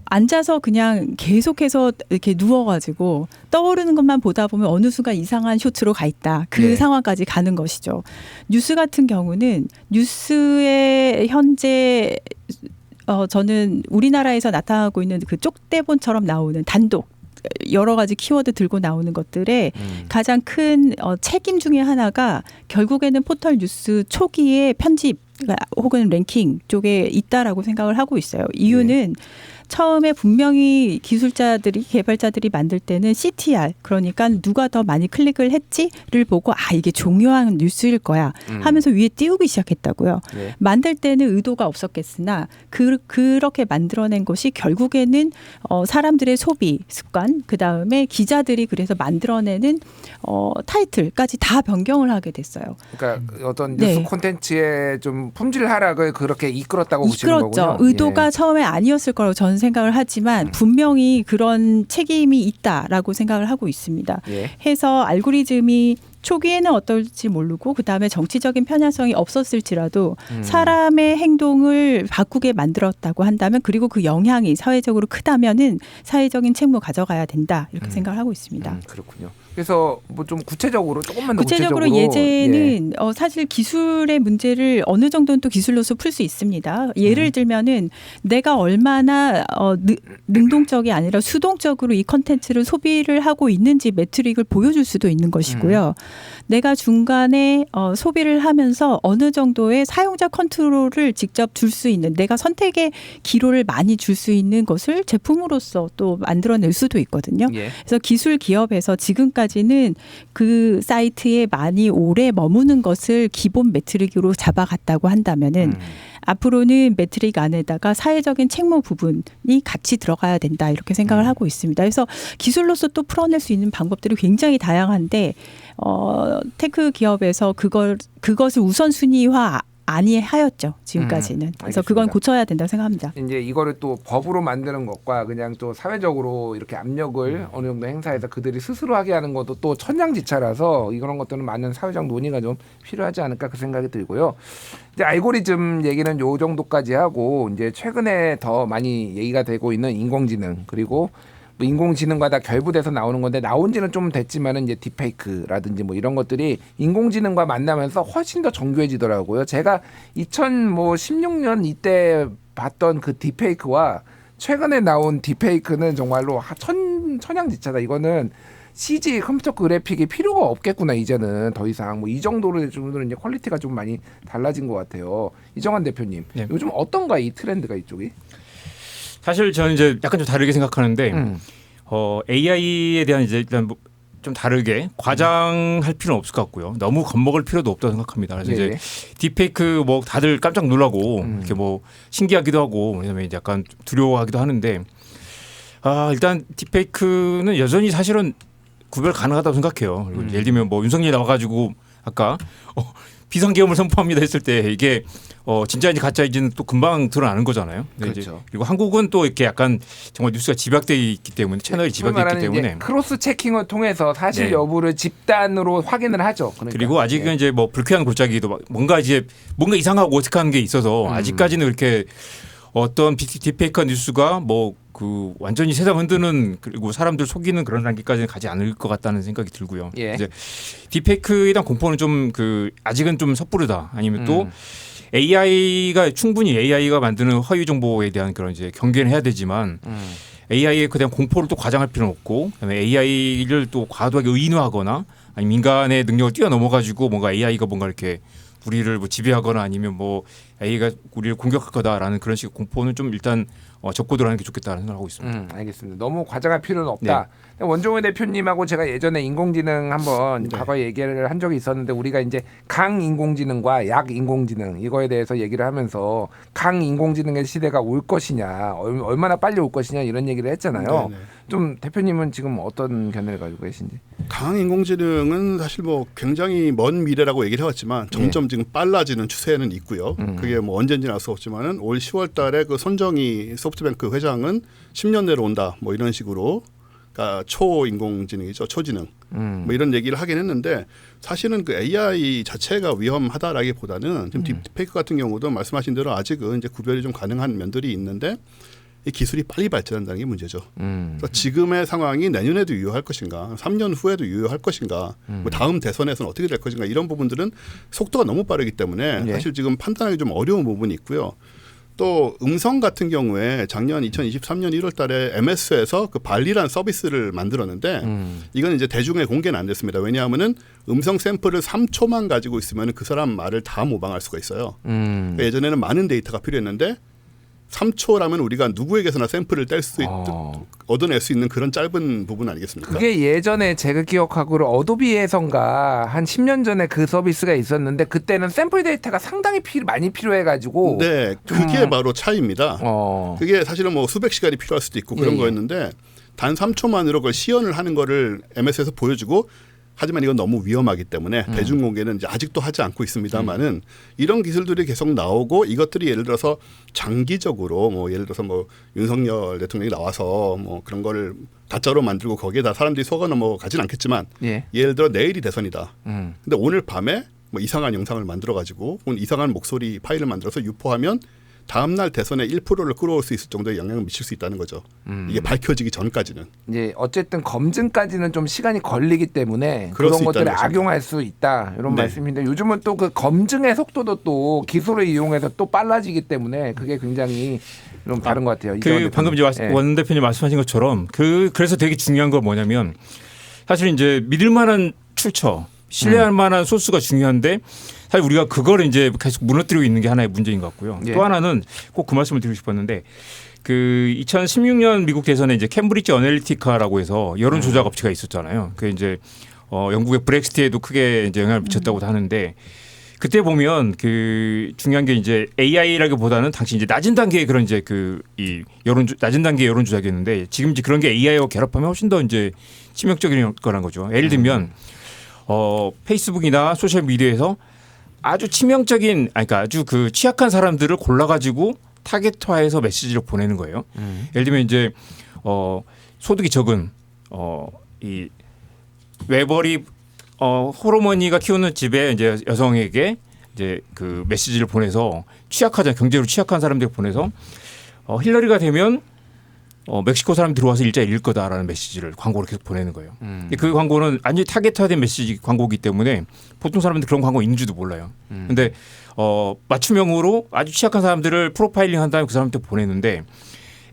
앉아서 그냥 계속해서 이렇게 누워가지고 떠오르는 것만 보다 보면 어느 순간 이상한 쇼츠로 가 있다. 그 상황까지 가는 것이죠. 뉴스 같은 경우는 뉴스의 현재 저는 우리나라에서 나타나고 있는 그 쪽대본처럼 나오는 단독 여러 가지 키워드 들고 나오는 것들의 가장 큰 책임 중에 하나가 결국에는 포털 뉴스 초기의 편집 혹은 랭킹 쪽에 있다라고 생각을 하고 있어요. 이유는 처음에 분명히 기술자들이 개발자들이 만들 때는 CTR 그러니까 누가 더 많이 클릭을 했지를 보고 이게 중요한 뉴스일 거야 하면서 위에 띄우기 시작했다고요. 만들 때는 의도가 없었겠으나 그렇게 만들어낸 것이 결국에는 사람들의 소비 습관 그다음에 기자들이 그래서 만들어내는 타이틀까지 다 변경을 하게 됐어요. 그러니까 어떤 뉴스 콘텐츠의 좀 품질 하락을 그렇게 이끌었다고 보시는 거군요. 의도가 처음에 아니었을 거라고 저는 생각을 하지만 분명히 그런 책임이 있다라고 생각을 하고 있습니다. 해서 알고리즘이 초기에는 어떨지 모르고 그다음에 정치적인 편향성이 없었을지라도 사람의 행동을 바꾸게 만들었다고 한다면 그리고 그 영향이 사회적으로 크다면은 사회적인 책무 가져가야 된다 이렇게 생각을 하고 있습니다. 그렇군요. 그래서 뭐 좀 조금만 더 구체적으로 예제는 사실 기술의 문제를 어느 정도는 또 기술로서 풀 수 있습니다. 예를 들면은 내가 얼마나 능동적이 아니라 수동적으로 이 컨텐츠를 소비를 하고 있는지 매트릭을 보여줄 수도 있는 것이고요. 내가 중간에 소비를 하면서 어느 정도의 사용자 컨트롤을 직접 줄 수 있는 내가 선택의 기로를 많이 줄 수 있는 것을 제품으로서 또 만들어낼 수도 있거든요. 그래서 기술 기업에서 지금까지는 그 사이트에 많이 오래 머무는 것을 기본 매트릭으로 잡아갔다고 한다면은 앞으로는 매트릭 안에다가 사회적인 책무 부분이 같이 들어가야 된다 이렇게 생각을 하고 있습니다. 그래서 기술로서 또 풀어낼 수 있는 방법들이 굉장히 다양한데 테크 기업에서 그것을 우선순위화 아니하였죠 지금까지는. 그래서 그건 고쳐야 된다고 생각합니다. 이제 이거를 또 법으로 만드는 것과 그냥 또 사회적으로 이렇게 압력을 어느 정도 행사해서 그들이 스스로 하게 하는 것도 또 천양지차라서 이런 것들은 많은 사회적 논의가 좀 필요하지 않을까 그 생각이 들고요. 이제 알고리즘 얘기는 요 정도까지 하고 이제 최근에 더 많이 얘기가 되고 있는 인공지능 그리고 뭐 인공지능과 다 결부돼서 나오는 건데 나온 지는 좀 됐지만은 이제 딥페이크라든지 뭐 이런 것들이 인공지능과 만나면서 훨씬 더 정교해지더라고요. 제가 2016년 이때 봤던 그 딥페이크와 최근에 나온 딥페이크는 정말로 천양지차다. 이거는 CG 컴퓨터 그래픽이 필요가 없겠구나 이제는 더 이상 뭐 이 정도로 정도는 이제 퀄리티가 좀 많이 달라진 것 같아요. 이정환 대표님, 요즘 어떤가 이 트렌드가 이쪽이? 사실 저는 이제 약간 좀 다르게 생각하는데 AI에 대한 이제 일단 뭐 좀 다르게 과장할 필요는 없을 것 같고요. 너무 겁먹을 필요도 없다고 생각합니다. 그래서 이제 딥페이크 뭐 다들 깜짝 놀라고 이렇게 뭐 신기하기도 하고 왜냐면 이제 약간 두려워하기도 하는데 일단 딥페이크는 여전히 사실은 구별 가능하다고 생각해요. 그리고 예를 들면 뭐 윤석열이 나와가지고 아까 비상계엄을 선포합니다 했을 때 이게 진짜인지 가짜인지는 또 금방 드러나는 거잖아요. 그렇죠. 그리고 한국은 또 이렇게 약간 정말 뉴스가 집약돼 있기 때문에 채널이 집약돼 있기 때문에 크로스 체킹을 통해서 사실 여부를 집단으로 확인을 하죠. 그러니까. 그리고 아직은 이제 뭐 불쾌한 골짜기도 뭔가 이상하고 어색한 게 있어서 아직까지는 그렇게 어떤 딥페이크 뉴스가 뭐 그 완전히 세상 흔드는 그리고 사람들 속이는 그런 단계까지는 가지 않을 것 같다는 생각이 들고요. 이제 딥페이크에 대한 공포는 좀 그 아직은 좀 섣부르다. 아니면 또 충분히 AI가 만드는 허위 정보에 대한 그런 이제 경계는 해야 되지만 AI에 그냥 공포를 또 과장할 필요는 없고, 그다음에 AI를 또 과도하게 의인화하거나 아니면 인간의 능력을 뛰어넘어가지고 뭔가 AI가 뭔가 이렇게 우리를 뭐 지배하거나 아니면 뭐 AI가 우리를 공격할 거다라는 그런 식의 공포는 좀 일단 접고들 하는 게 좋겠다는 생각을 하고 있습니다. 알겠습니다. 너무 과장할 필요는 없다. 네. 원종호 대표님하고 제가 예전에 인공지능 한번 과거에 얘기를 한 적이 있었는데 우리가 이제 강인공지능과 약인공지능 이거에 대해서 얘기를 하면서 강인공지능의 시대가 올 것이냐 얼마나 빨리 올 것이냐 이런 얘기를 했잖아요. 네네. 좀 대표님은 지금 어떤 견해를 가지고 계신지. 강인공지능은 사실 뭐 굉장히 먼 미래라고 얘기를 해왔지만 점점 지금 빨라지는 추세는 있고요. 그게 뭐 언제인지는 알 수 없지만은 올 10월달에 그 손정희 소프트뱅크 회장은 10년 내로 온다 뭐 이런 식으로. 그러니까 초인공지능이죠, 초지능. 뭐 이런 얘기를 하긴 했는데 사실은 그 AI 자체가 위험하다라기보다는 지금 딥페이크 같은 경우도 말씀하신 대로 아직은 이제 구별이 좀 가능한 면들이 있는데 이 기술이 빨리 발전한다는 게 문제죠. 그래서 지금의 상황이 내년에도 유효할 것인가, 3년 후에도 유효할 것인가, 뭐 다음 대선에서는 어떻게 될 것인가 이런 부분들은 속도가 너무 빠르기 때문에 사실 지금 판단하기 좀 어려운 부분이 있고요. 또 음성 같은 경우에 작년 2023년 1월 달에 MS에서 그 발리란 서비스를 만들었는데 이건 이제 대중에 공개는 안 됐습니다. 왜냐하면은 음성 샘플을 3초만 가지고 있으면 그 사람 말을 다 모방할 수가 있어요. 그러니까 예전에는 많은 데이터가 필요했는데 3초라면 우리가 누구에게서나 샘플을 뗄 수 얻어낼 수 있는 그런 짧은 부분 아니겠습니까? 그게 예전에 제가 기억하기로 어도비에선가 한 10년 전에 그 서비스가 있었는데 그때는 샘플 데이터가 상당히 많이 필요해가지고 네, 그게 바로 차이입니다. 그게 사실은 뭐 수백 시간이 필요할 수도 있고 그런 거였는데 단 3초만으로 그걸 시연을 하는 거를 MS에서 보여주고 하지만 이건 너무 위험하기 때문에 대중공개는 이제 아직도 하지 않고 있습니다만은 이런 기술들이 계속 나오고 이것들이 예를 들어서 장기적으로 뭐 예를 들어서 뭐 윤석열 대통령이 나와서 뭐 그런 거를 가짜로 만들고 거기에다 사람들이 속아 넘어가진 않겠지만 예를 들어 내일이 대선이다. 근데 오늘 밤에 뭐 이상한 영상을 만들어 가지고 이상한 목소리 파일을 만들어서 유포하면 다음 날 대선에 1%를 끌어올 수 있을 정도의 영향을 미칠 수 있다는 거죠. 이게 밝혀지기 전까지는. 이제 어쨌든 검증까지는 좀 시간이 걸리기 때문에 그런 것들을 악용할 수 있다 이런 말씀인데 요즘은 또 그 검증의 속도도 또 기술을 이용해서 또 빨라지기 때문에 그게 굉장히 좀 다른 것 같아요. 그 방금 이제 원 대표님 말씀하신 것처럼 그래서 되게 중요한 건 뭐냐면 사실 이제 믿을 만한 출처, 신뢰할 만한 소스가 중요한데. 사실 우리가 그걸 이제 계속 무너뜨리고 있는 게 하나의 문제인 것 같고요. 또 하나는 꼭 그 말씀을 드리고 싶었는데 그 2016년 미국 대선에 이제 캠브리지 어널리티카라고 해서 여론 조작 업체가 있었잖아요. 그 이제 영국의 브렉시트에도 크게 이제 영향을 미쳤다고도 하는데 그때 보면 그 중요한 게 이제 AI라기보다는 당시 이제 낮은 단계의 그런 이제 그 이 낮은 단계의 여론 조작이었는데 지금 이제 그런 게 AI와 결합하면 훨씬 더 이제 치명적인 거란 거죠. 예를 들면 페이스북이나 소셜 미디어에서 아주 치명적인, 그러니까 아주 그 취약한 사람들을 골라가지고 타겟화해서 메시지를 보내는 거예요. 예를 들면 이제 소득이 적은 이 외벌이 호르머니가 키우는 집에 이제 여성에게 이제 그 메시지를 보내서 경제로 취약한 사람들에게 보내서 힐러리가 되면 멕시코 사람이 들어와서 일자리 잃을 거다라는 메시지를 광고로 계속 보내는 거예요. 그 광고는 완전히 타겟화된 메시지 광고이기 때문에 보통 사람들 그런 광고 있는지도 몰라요. 근데 맞춤형으로 아주 취약한 사람들을 프로파일링 한 다음에 그 사람한테 보내는데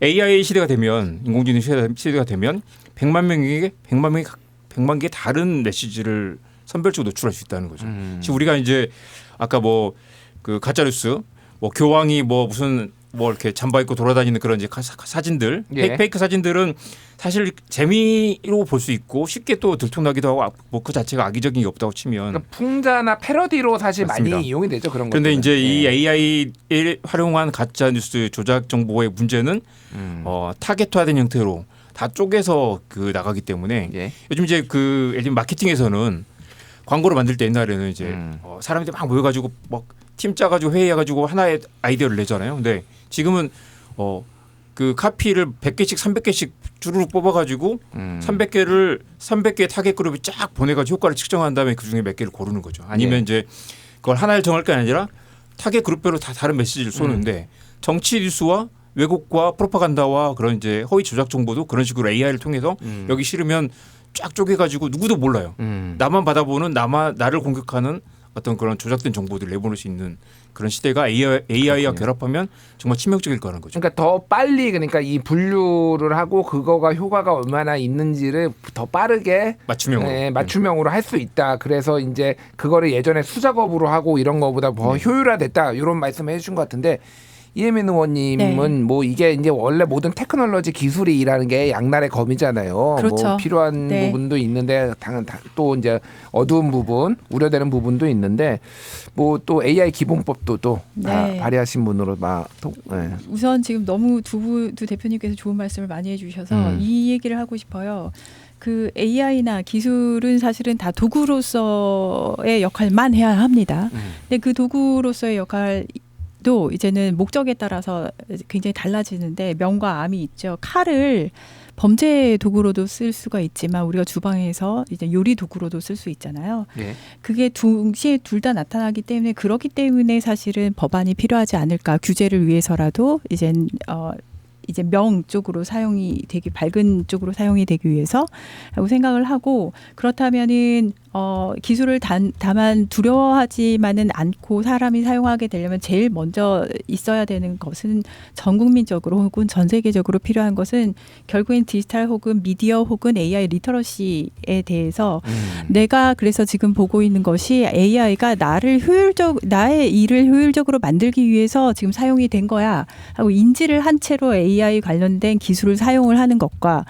AI 시대가 되면 인공지능 시대가 되면 100만 개의 다른 메시지를 선별적으로 노출할 수 있다는 거죠. 지금 우리가 이제 아까 뭐 그 가짜 뉴스 뭐 교황이 뭐 무슨 뭐 이렇게 잠바 입고 돌아다니는 그런 이제 사진들, 페이크 사진들은 사실 재미로 볼 수 있고 쉽게 또 들통나기도 하고 뭐 그 자체가 악의적인 게 없다고 치면 그러니까 풍자나 패러디로 사실 맞습니다. 많이 이용이 되죠 그런 거. 그런데 이제 이 AI를 활용한 가짜 뉴스 조작 정보의 문제는 타겟화된 형태로 다 쪼개서 그 나가기 때문에 요즘 이제 그 예를 들면 마케팅에서는 광고를 만들 때 옛날에는 이제 사람들이 막 모여가지고 막 팀 짜가지고 회의해가지고 하나의 아이디어를 내잖아요. 근데 지금은 그 카피를 100개씩 300개씩 주르륵 뽑아가지고 300개의 타겟 그룹이 쫙 보내가지고 효과를 측정한 다음에 그 중에 몇 개를 고르는 거죠. 아니면 이제 그걸 하나를 정할 게 아니라 타겟 그룹별로 다 다른 메시지를 쏘는데 정치 뉴스와 왜곡과 프로파간다와 그런 이제 허위 조작 정보도 그런 식으로 AI를 통해서 여기 싫으면 쫙 쪼개가지고 누구도 몰라요. 나만 받아보는 나를 공격하는 어떤 그런 조작된 정보들을 내보낼 수 있는 그런 시대가 AI와 결합하면 정말 치명적일 거라는 거죠. 그러니까 더 빨리 그러니까 이 분류를 하고 그거가 효과가 얼마나 있는지를 더 빠르게 맞춤형으로 할 수 있다. 그래서 이제 그거를 예전에 수작업으로 하고 이런 거보다 더 효율화됐다. 이런 말씀을 해주신 것 같은데 이혜민 의원님은 뭐 이게 이제 원래 모든 테크놀로지 기술이 일하는 게 양날의 검이잖아요. 그렇죠. 뭐 필요한 부분도 있는데 또 이제 어두운 부분, 우려되는 부분도 있는데 뭐 또 AI 기본법도 또 발의하신 분으로 우선 지금 너무 두 대표님께서 좋은 말씀을 많이 해주셔서 이 얘기를 하고 싶어요. 그 AI나 기술은 사실은 다 도구로서의 역할만 해야 합니다. 근데 그 도구로서의 역할도 이제는 목적에 따라서 굉장히 달라지는데 명과 암이 있죠. 칼을 범죄 도구로도 쓸 수가 있지만 우리가 주방에서 이제 요리 도구로도 쓸 수 있잖아요. 그게 동시에 둘 다 나타나기 때문에 그렇기 때문에 사실은 법안이 필요하지 않을까. 규제를 위해서라도 이제 명 쪽으로 사용이 되기 밝은 쪽으로 사용이 되기 위해서라고 생각을 하고 그렇다면은 기술을 다만 두려워하지만은 않고 사람이 사용하게 되려면 제일 먼저 있어야 되는 것은 전 국민적으로 혹은 전 세계적으로 필요한 것은 결국엔 디지털 혹은 미디어 혹은 AI 리터러시에 대해서 내가 그래서 지금 보고 있는 것이 AI가 나의 일을 효율적으로 만들기 위해서 지금 사용이 된 거야 하고 인지를 한 채로 AI 관련된 기술을 사용을 하는 것과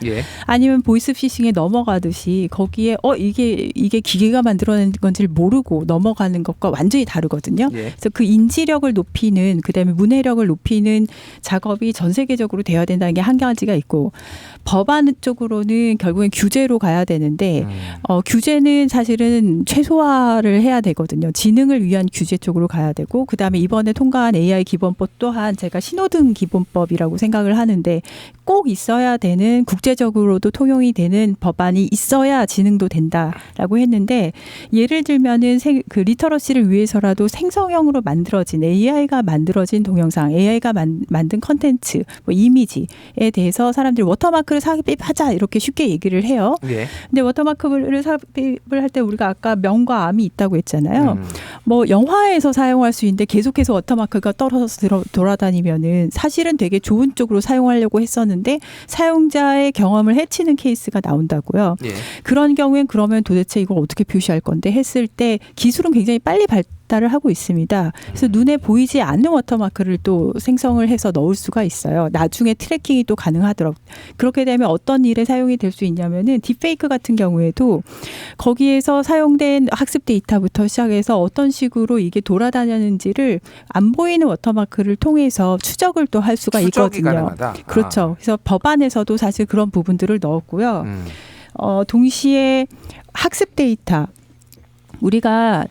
아니면 보이스피싱에 넘어가듯이 거기에 이게 기계가 만들어낸 건지를 모르고 넘어가는 것과 완전히 다르거든요. 그래서 그 인지력을 높이는 그다음에 문해력을 높이는 작업이 전 세계적으로 되어야 된다는 게 한 가지가 있고 법안 쪽으로는 결국엔 규제로 가야 되는데 규제는 사실은 최소화를 해야 되거든요. 지능을 위한 규제 쪽으로 가야 되고 그다음에 이번에 통과한 AI 기본법 또한 제가 신호등 기본법이라고 생각을 하는데 꼭 있어야 되는 국제적으로도 통용이 되는 법안이 있어야 지능도 된다라고 했는데 예를 들면은 그 리터러시를 위해서라도 생성형으로 만들어진 AI가 만들어진 동영상, AI가 만든 컨텐츠, 뭐 이미지에 대해서 사람들이 워터마크를 삽입하자 이렇게 쉽게 얘기를 해요. 근데 워터마크를 삽입을 할 때 우리가 아까 명과 암이 있다고 했잖아요. 뭐 영화에서 사용할 수 있는데 계속해서 워터마크가 떨어져서 돌아다니면은 사실은 되게 좋은 쪽으로 사용하려고 했었는데 사용자의 경험을 해치는 케이스가 나온다고요. 그런 경우엔 그러면 도대체 이걸 어떻게 표시할 건데 했을 때 기술은 굉장히 빨리 발달을 하고 있습니다. 그래서 눈에 보이지 않는 워터마크를 또 생성을 해서 넣을 수가 있어요. 나중에 트래킹이 또 가능하더라고요. 그렇게 되면 어떤 일에 사용이 될 수 있냐면은 딥페이크 같은 경우에도 거기에서 사용된 학습 데이터부터 시작해서 어떤 식으로 이게 돌아다녔는지를 안 보이는 워터마크를 통해서 추적을 또 할 수가 있거든요. 가능하다. 그렇죠. 그래서 법안에서도 사실 그런 부분들을 넣었고요. 동시에 학습 데이터 우리가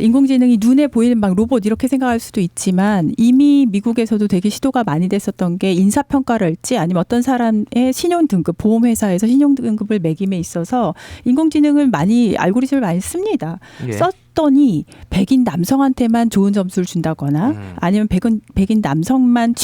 인공지능이 눈에 보이는 막 로봇 이렇게 생각할 수도 있지만 이미 미국에서도 되게 시도가 많이 됐었던 게 인사평가랄지 아니면 어떤 사람의 신용등급 보험회사에서 신용등급을 매김에 있어서 인공지능을 알고리즘을 많이 씁니다. 썼더니 백인 남성한테만 좋은 점수를 준다거나 아니면 백인 남성만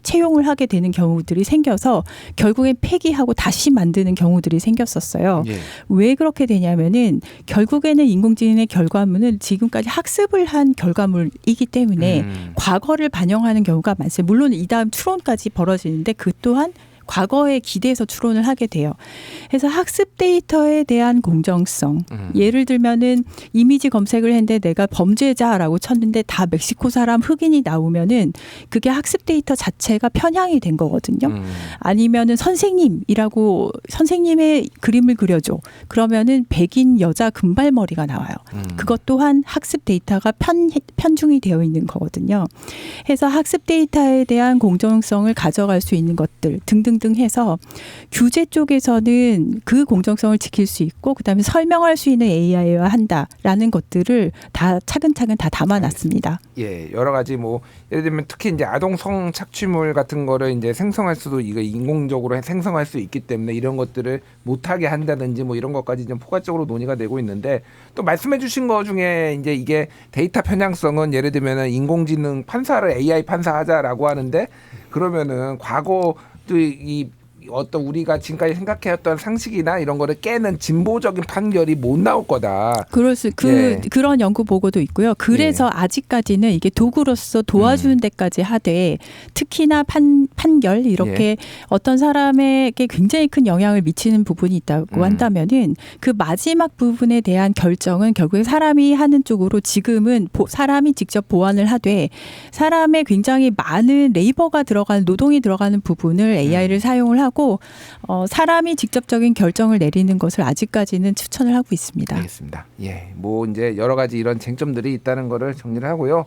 채용을 하게 되는 경우들이 생겨서 결국엔 폐기하고 다시 만드는 경우들이 생겼었어요. 왜 그렇게 되냐면은 결국에는 인공지능의 결과물은 지금까지 학습을 한 결과물이기 때문에 과거를 반영하는 경우가 많습니다. 물론 이 다음 추론까지 벌어지는데 그 또한 과거에 기대서 추론을 하게 돼요. 그래서 학습 데이터에 대한 공정성. 예를 들면은 이미지 검색을 했는데 내가 범죄자라고 쳤는데 다 멕시코 사람 흑인이 나오면은 그게 학습 데이터 자체가 편향이 된 거거든요. 아니면은 선생님이라고 선생님의 그림을 그려줘. 그러면은 백인 여자 금발머리가 나와요. 그것 또한 학습 데이터가 편중이 되어 있는 거거든요. 해서 학습 데이터에 대한 공정성을 가져갈 수 있는 것들 등등 해서 규제 쪽에서는 그 공정성을 지킬 수 있고 그다음에 설명할 수 있는 AI여야 한다라는 것들을 다 차근차근 다 담아놨습니다. 여러 가지 뭐 예를 들면 특히 이제 아동 성 착취물 같은 거를 이제 생성할 수도 이거 인공적으로 생성할 수 있기 때문에 이런 것들을 못하게 한다든지 뭐 이런 것까지 좀 포괄적으로 논의가 되고 있는데 또 말씀해주신 거 중에 이제 이게 데이터 편향성은 예를 들면은 인공지능 판사를 AI 판사하자라고 하는데 그러면은 과거 이 어떤 우리가 지금까지 생각해왔던 상식이나 이런 거를 깨는 진보적인 판결이 못 나올 거다. 그런 연구 보고도 있고요. 그래서 아직까지는 이게 도구로서 도와주는 데까지 하되 특히나 판결 이렇게 어떤 사람에게 굉장히 큰 영향을 미치는 부분이 있다고 한다면은 그 마지막 부분에 대한 결정은 결국에 사람이 하는 쪽으로 지금은 사람이 직접 보완을 하되 사람의 굉장히 많은 레이버가 들어가는 노동이 들어가는 부분을 AI를 사용을 하고 사람이 직접적인 결정을 내리는 것을 아직까지는 추천을 하고 있습니다. 알겠습니다. 예, 뭐 이제 여러 가지 이런 쟁점들이 있다는 거를 정리를 하고요.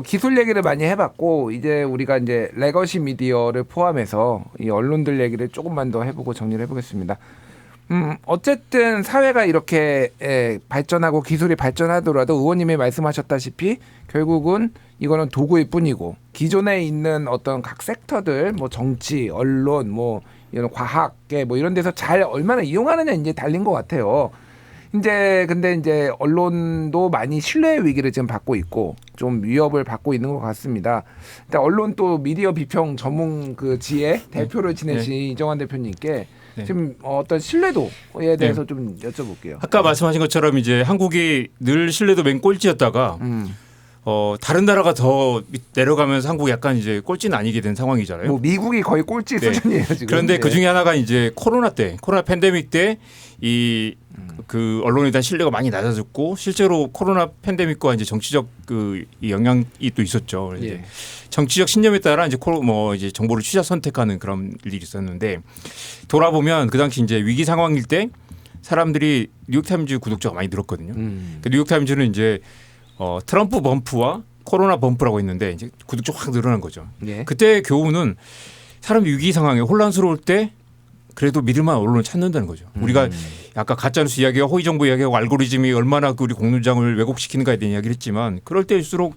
기술 얘기를 많이 해봤고 이제 우리가 이제 레거시 미디어를 포함해서 이 언론들 얘기를 조금만 더 해보고 정리를 해보겠습니다. 어쨌든 사회가 이렇게 발전하고 기술이 발전하더라도 의원님이 말씀하셨다시피 결국은 이거는 도구일 뿐이고 기존에 있는 어떤 각 섹터들 뭐 정치, 언론, 뭐 이런 과학계 뭐 이런 데서 잘 얼마나 이용하느냐 이제 달린 것 같아요. 근데 이제 언론도 많이 신뢰의 위기를 지금 받고 있고 좀 위협을 받고 있는 것 같습니다. 일단 언론 또 미디어 비평 전문 그 지의 대표를 지내신 이정환 대표님께 지금 어떤 신뢰도에 대해서 좀 여쭤볼게요. 아까 말씀하신 것처럼 이제 한국이 늘 신뢰도 맨 꼴찌였다가 다른 나라가 더 내려가면서 한국이 약간 이제 꼴찌는 아니게 된 상황이잖아요. 뭐 미국이 거의 꼴찌 수준이에요 지금. 그런데 그 중에 하나가 이제 코로나 팬데믹 때 이 그 언론에 대한 신뢰가 많이 낮아졌고 실제로 코로나 팬데믹과 이제 정치적 그 영향이 또 있었죠. 이제 정치적 신념에 따라 이제 이제 정보를 취사 선택하는 그런 일이 있었는데 돌아보면 그 당시 이제 위기 상황일 때 사람들이 뉴욕타임즈 구독자가 많이 늘었거든요. 그 뉴욕타임즈는 이제 트럼프 범프와 코로나 범프라고 있는데 이제 구독자 확 늘어난 거죠. 그때 교훈은 사람이 위기 상황에 혼란스러울 때 그래도 믿을만한 언론을 찾는다는 거죠. 우리가 아까 가짜뉴스 이야기와 허위 정보 이야기하고 알고리즘이 얼마나 우리 공론장을 왜곡시키는가에 대한 이야기를 했지만 그럴 때일수록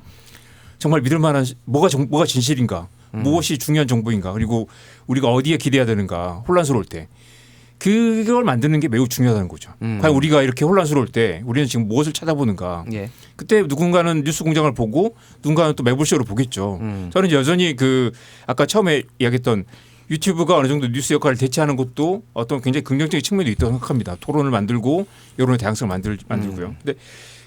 정말 믿을만한 뭐가 진실인가 무엇이 중요한 정보인가 그리고 우리가 어디에 기대해야 되는가 혼란스러울 때 그걸 만드는 게 매우 중요하다는 거죠. 과연 우리가 이렇게 혼란스러울 때 우리는 지금 무엇을 찾아보는가. 그때 누군가는 뉴스공장을 보고 누군가는 또 매불쇼를 보겠죠. 저는 여전히 그 아까 처음에 이야기했던 유튜브가 어느 정도 뉴스 역할을 대체하는 것도 어떤 굉장히 긍정적인 측면도 있다고 생각합니다. 토론을 만들고 여론의 다양성을 만들고요.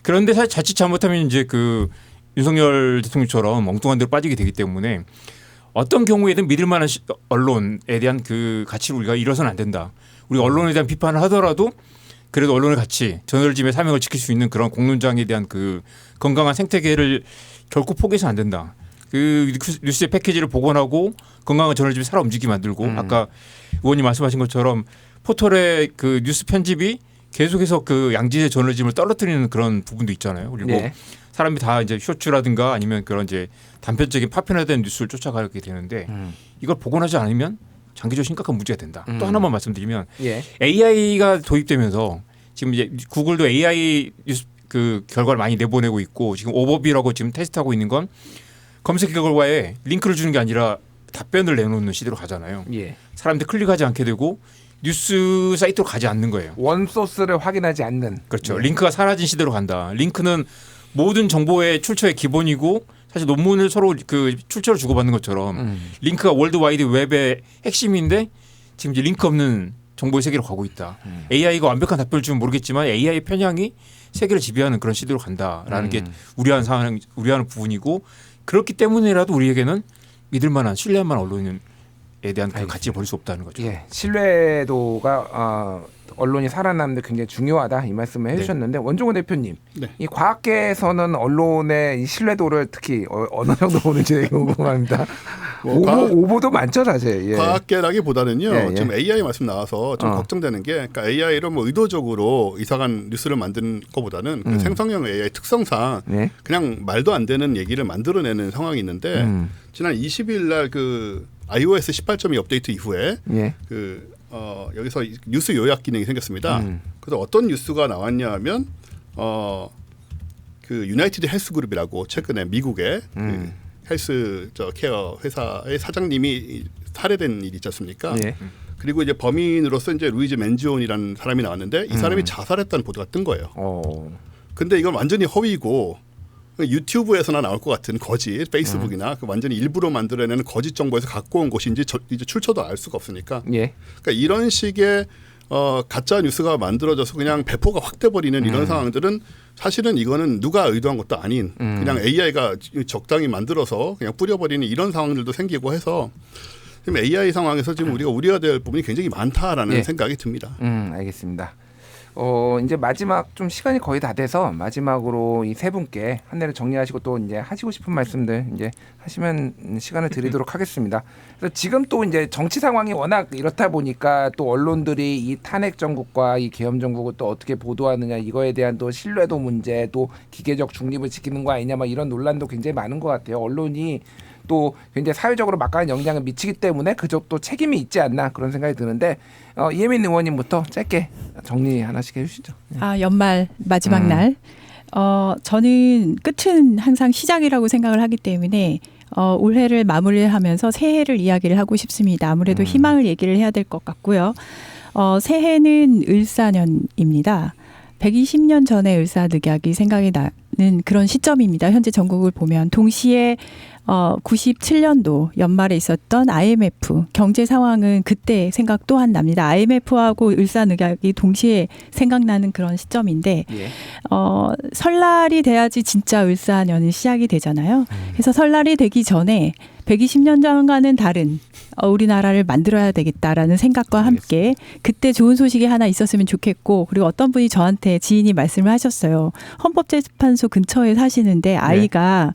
그런데 사실 자칫 잘못하면 이제 그 윤석열 대통령처럼 엉뚱한 데로 빠지게 되기 때문에 어떤 경우에든 믿을 만한 언론에 대한 그 가치를 우리가 잃어서는 안 된다. 우리가 언론에 대한 비판을 하더라도 그래도 언론의 가치, 저널리즘의 사명을 지킬 수 있는 그런 공론장에 대한 그 건강한 생태계를 결코 포기해서는 안 된다. 그 뉴스의 패키지를 복원하고 건강한 저널리즘이 살아 움직이게 만들고 아까 의원님 말씀하신 것처럼 포털의 그 뉴스 편집이 계속해서 그 양질의 저널리즘을 떨어뜨리는 그런 부분도 있잖아요. 그리고 사람이 다 이제 쇼츠라든가 아니면 그런 이제 단편적인 파편화된 뉴스를 쫓아가게 되는데 이걸 복원하지 않으면 장기적으로 심각한 문제가 된다. 또 하나만 말씀드리면 AI가 도입되면서 지금 이제 구글도 AI 뉴스 그 결과를 많이 내보내고 있고 지금 오버비라고 지금 테스트하고 있는 건 검색 결과에 링크를 주는 게 아니라 답변을 내놓는 시대로 가잖아요. 사람들이 클릭하지 않게 되고 뉴스 사이트로 가지 않는 거예요. 원소스를 확인하지 않는. 그렇죠. 링크가 사라진 시대로 간다. 링크는 모든 정보의 출처의 기본이고 사실 논문을 서로 그 출처를 주고받는 것처럼 링크가 월드와이드 웹의 핵심인데 지금 이제 링크 없는 정보의 세계로 가고 있다. AI가 완벽한 답변을 주면 모르겠지만 AI의 편향이 세계를 지배하는 그런 시대로 간다라는 게 우려하는 부분이고 그렇기 때문에라도 우리에게는 믿을 만한 신뢰할 만한 언론에 대한 그 가치를 버릴 수 없다는 거죠. 신뢰도가 언론이 살아남는 데 굉장히 중요하다 이 말씀을 해주셨는데 원종호 대표님 이 과학계에서는 언론의 이 신뢰도를 특히 어느 정도 보는지 궁금합니다. 오보도 많죠 사실. 과학계라기보다는요. 지금 AI 말씀 나와서 좀 걱정되는 게 그러니까 AI로 뭐 의도적으로 이상한 뉴스를 만드는 것보다는 그 생성형 AI 특성상 그냥 말도 안 되는 얘기를 만들어내는 상황이 있는데 지난 20일 날 그 iOS 18.2 업데이트 이후에 여기서 뉴스 요약 기능이 생겼습니다. 그래서 어떤 뉴스가 나왔냐 하면 그 유나이티드 헬스 그룹이라고 최근에 미국의 그 헬스 케어 회사의 사장님이 살해된 일이 있지 않습니까? 그리고 이제 범인으로서 이제 루이즈 맨지온이라는 사람이 나왔는데 이 사람이 자살했다는 보도가 뜬 거예요. 근데 이건 완전히 허위고 유튜브에서나 나올 것 같은 거짓, 페이스북이나 그 완전히 일부러 만들어내는 거짓 정보에서 갖고 온 것인지 이제 출처도 알 수가 없으니까. 예. 그러니까 이런 식의 가짜 뉴스가 만들어져서 그냥 배포가 확 돼버리는 이런 상황들은 사실은 이거는 누가 의도한 것도 아닌 그냥 AI가 적당히 만들어서 그냥 뿌려버리는 이런 상황들도 생기고 해서 지금 AI 상황에서 지금 우리가 우려해야 될 부분이 굉장히 많다라는 예. 생각이 듭니다. 알겠습니다. 이제 마지막 좀 시간이 거의 다 돼서 마지막으로 이 세 분께 한 해를 정리하시고 또 이제 하시고 싶은 말씀들 이제 하시면 시간을 드리도록 하겠습니다. 그래서 지금 또 이제 정치 상황이 워낙 이렇다 보니까 또 언론들이 이 탄핵 정국과 이 계엄 정국을 또 어떻게 보도하느냐 이거에 대한 또 신뢰도 문제 또 기계적 중립을 지키는 거 아니냐 막 이런 논란도 굉장히 많은 것 같아요. 언론이 또 굉장히 사회적으로 막강한 영향을 미치기 때문에 그쪽 또 책임이 있지 않나 그런 생각이 드는데 이혜민 의원님부터 짧게 정리 하나씩 해주시죠. 연말 마지막 날. 저는 끝은 항상 시작이라고 생각을 하기 때문에 올해를 마무리하면서 새해를 이야기를 하고 싶습니다. 아무래도 희망을 얘기를 해야 될 것 같고요. 새해는 을사년입니다. 120년 전에 을사늑약이 생각이 나는 그런 시점입니다. 현재 전국을 보면 동시에 97년도 연말에 있었던 IMF 경제 상황은 그때 생각 또한 납니다. IMF하고 을사늑약이 동시에 생각나는 그런 시점인데 예. 설날이 돼야지 진짜 을사년이 시작이 되잖아요. 그래서 설날이 되기 전에 120년 전과는 다른 우리나라를 만들어야 되겠다라는 생각과 함께 그때 좋은 소식이 하나 있었으면 좋겠고 그리고 어떤 분이 저한테 지인이 말씀을 하셨어요. 헌법재판소 근처에 사시는데 아이가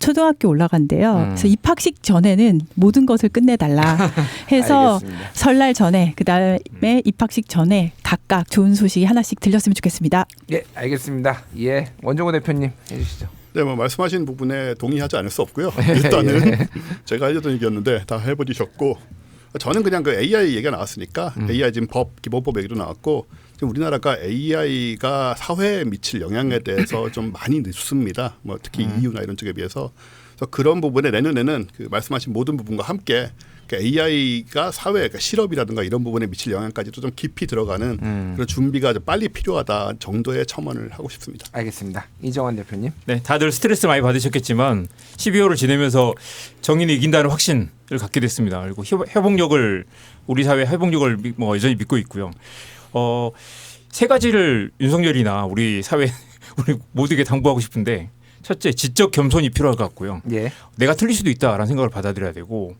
초등학교 올라간대요. 그래서 입학식 전에는 모든 것을 끝내달라 해서 알겠습니다. 설날 전에 그다음에 입학식 전에 각각 좋은 소식이 하나씩 들렸으면 좋겠습니다. 예, 알겠습니다. 예, 원종호 대표님 해주시죠. 네, 뭐 말씀하신 부분에 동의하지 않을 수 없고요. 일단은 제가 알려던 얘기였는데 다 해버리셨고 저는 그냥 그 AI 얘기가 나왔으니까 AI 지금 기본법 얘기도 나왔고 지금 우리나라가 AI가 사회에 미칠 영향에 대해서 좀 많이 늦습니다. 뭐 특히 EU나 이런 쪽에 비해서 그래서 그런 부분에 내년에는 그 말씀하신 모든 부분과 함께 AI가 사회, 그러니까 실업이라든가 이런 부분에 미칠 영향까지도 좀 깊이 들어가는 그런 준비가 좀 빨리 필요하다 정도의 첨언을 하고 싶습니다. 알겠습니다. 이정환 대표님. 네, 다들 스트레스 많이 받으셨겠지만 12월을 지내면서 정의는 이긴다는 확신을 갖게 됐습니다. 그리고 회복력을 우리 사회 회복력을 뭐 여전히 믿고 있고요. 세 가지를 윤석열이나 우리 사회 우리 모두에게 당부하고 싶은데 첫째, 지적 겸손이 필요할 것 같고요. 예. 내가 틀릴 수도 있다라는 생각을 받아들여야 되고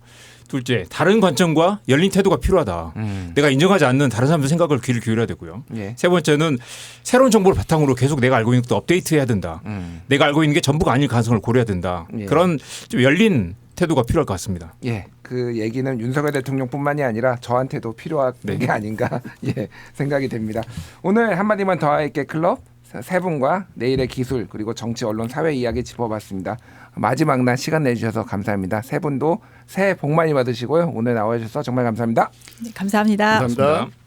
둘째, 다른 관점과 열린 태도가 필요하다. 내가 인정하지 않는 다른 사람들 생각을 귀를 기울여야 되고요. 예. 세 번째는 새로운 정보를 바탕으로 계속 내가 알고 있는 것도 업데이트해야 된다. 내가 알고 있는 게 전부가 아닐 가능성을 고려해야 된다. 예. 그런 좀 열린 태도가 필요할 것 같습니다. 예, 그 얘기는 윤석열 대통령뿐만이 아니라 저한테도 필요한 게 아닌가 예, 생각이 됩니다. 오늘 한마디만 더 할게 클럽 세 분과 내일의 기술 그리고 정치 언론 사회 이야기 짚어봤습니다. 마지막 날 시간 내주셔서 감사합니다. 세 분도 새해 복 많이 받으시고요. 오늘 나와주셔서 정말 감사합니다. 네, 감사합니다. 감사합니다.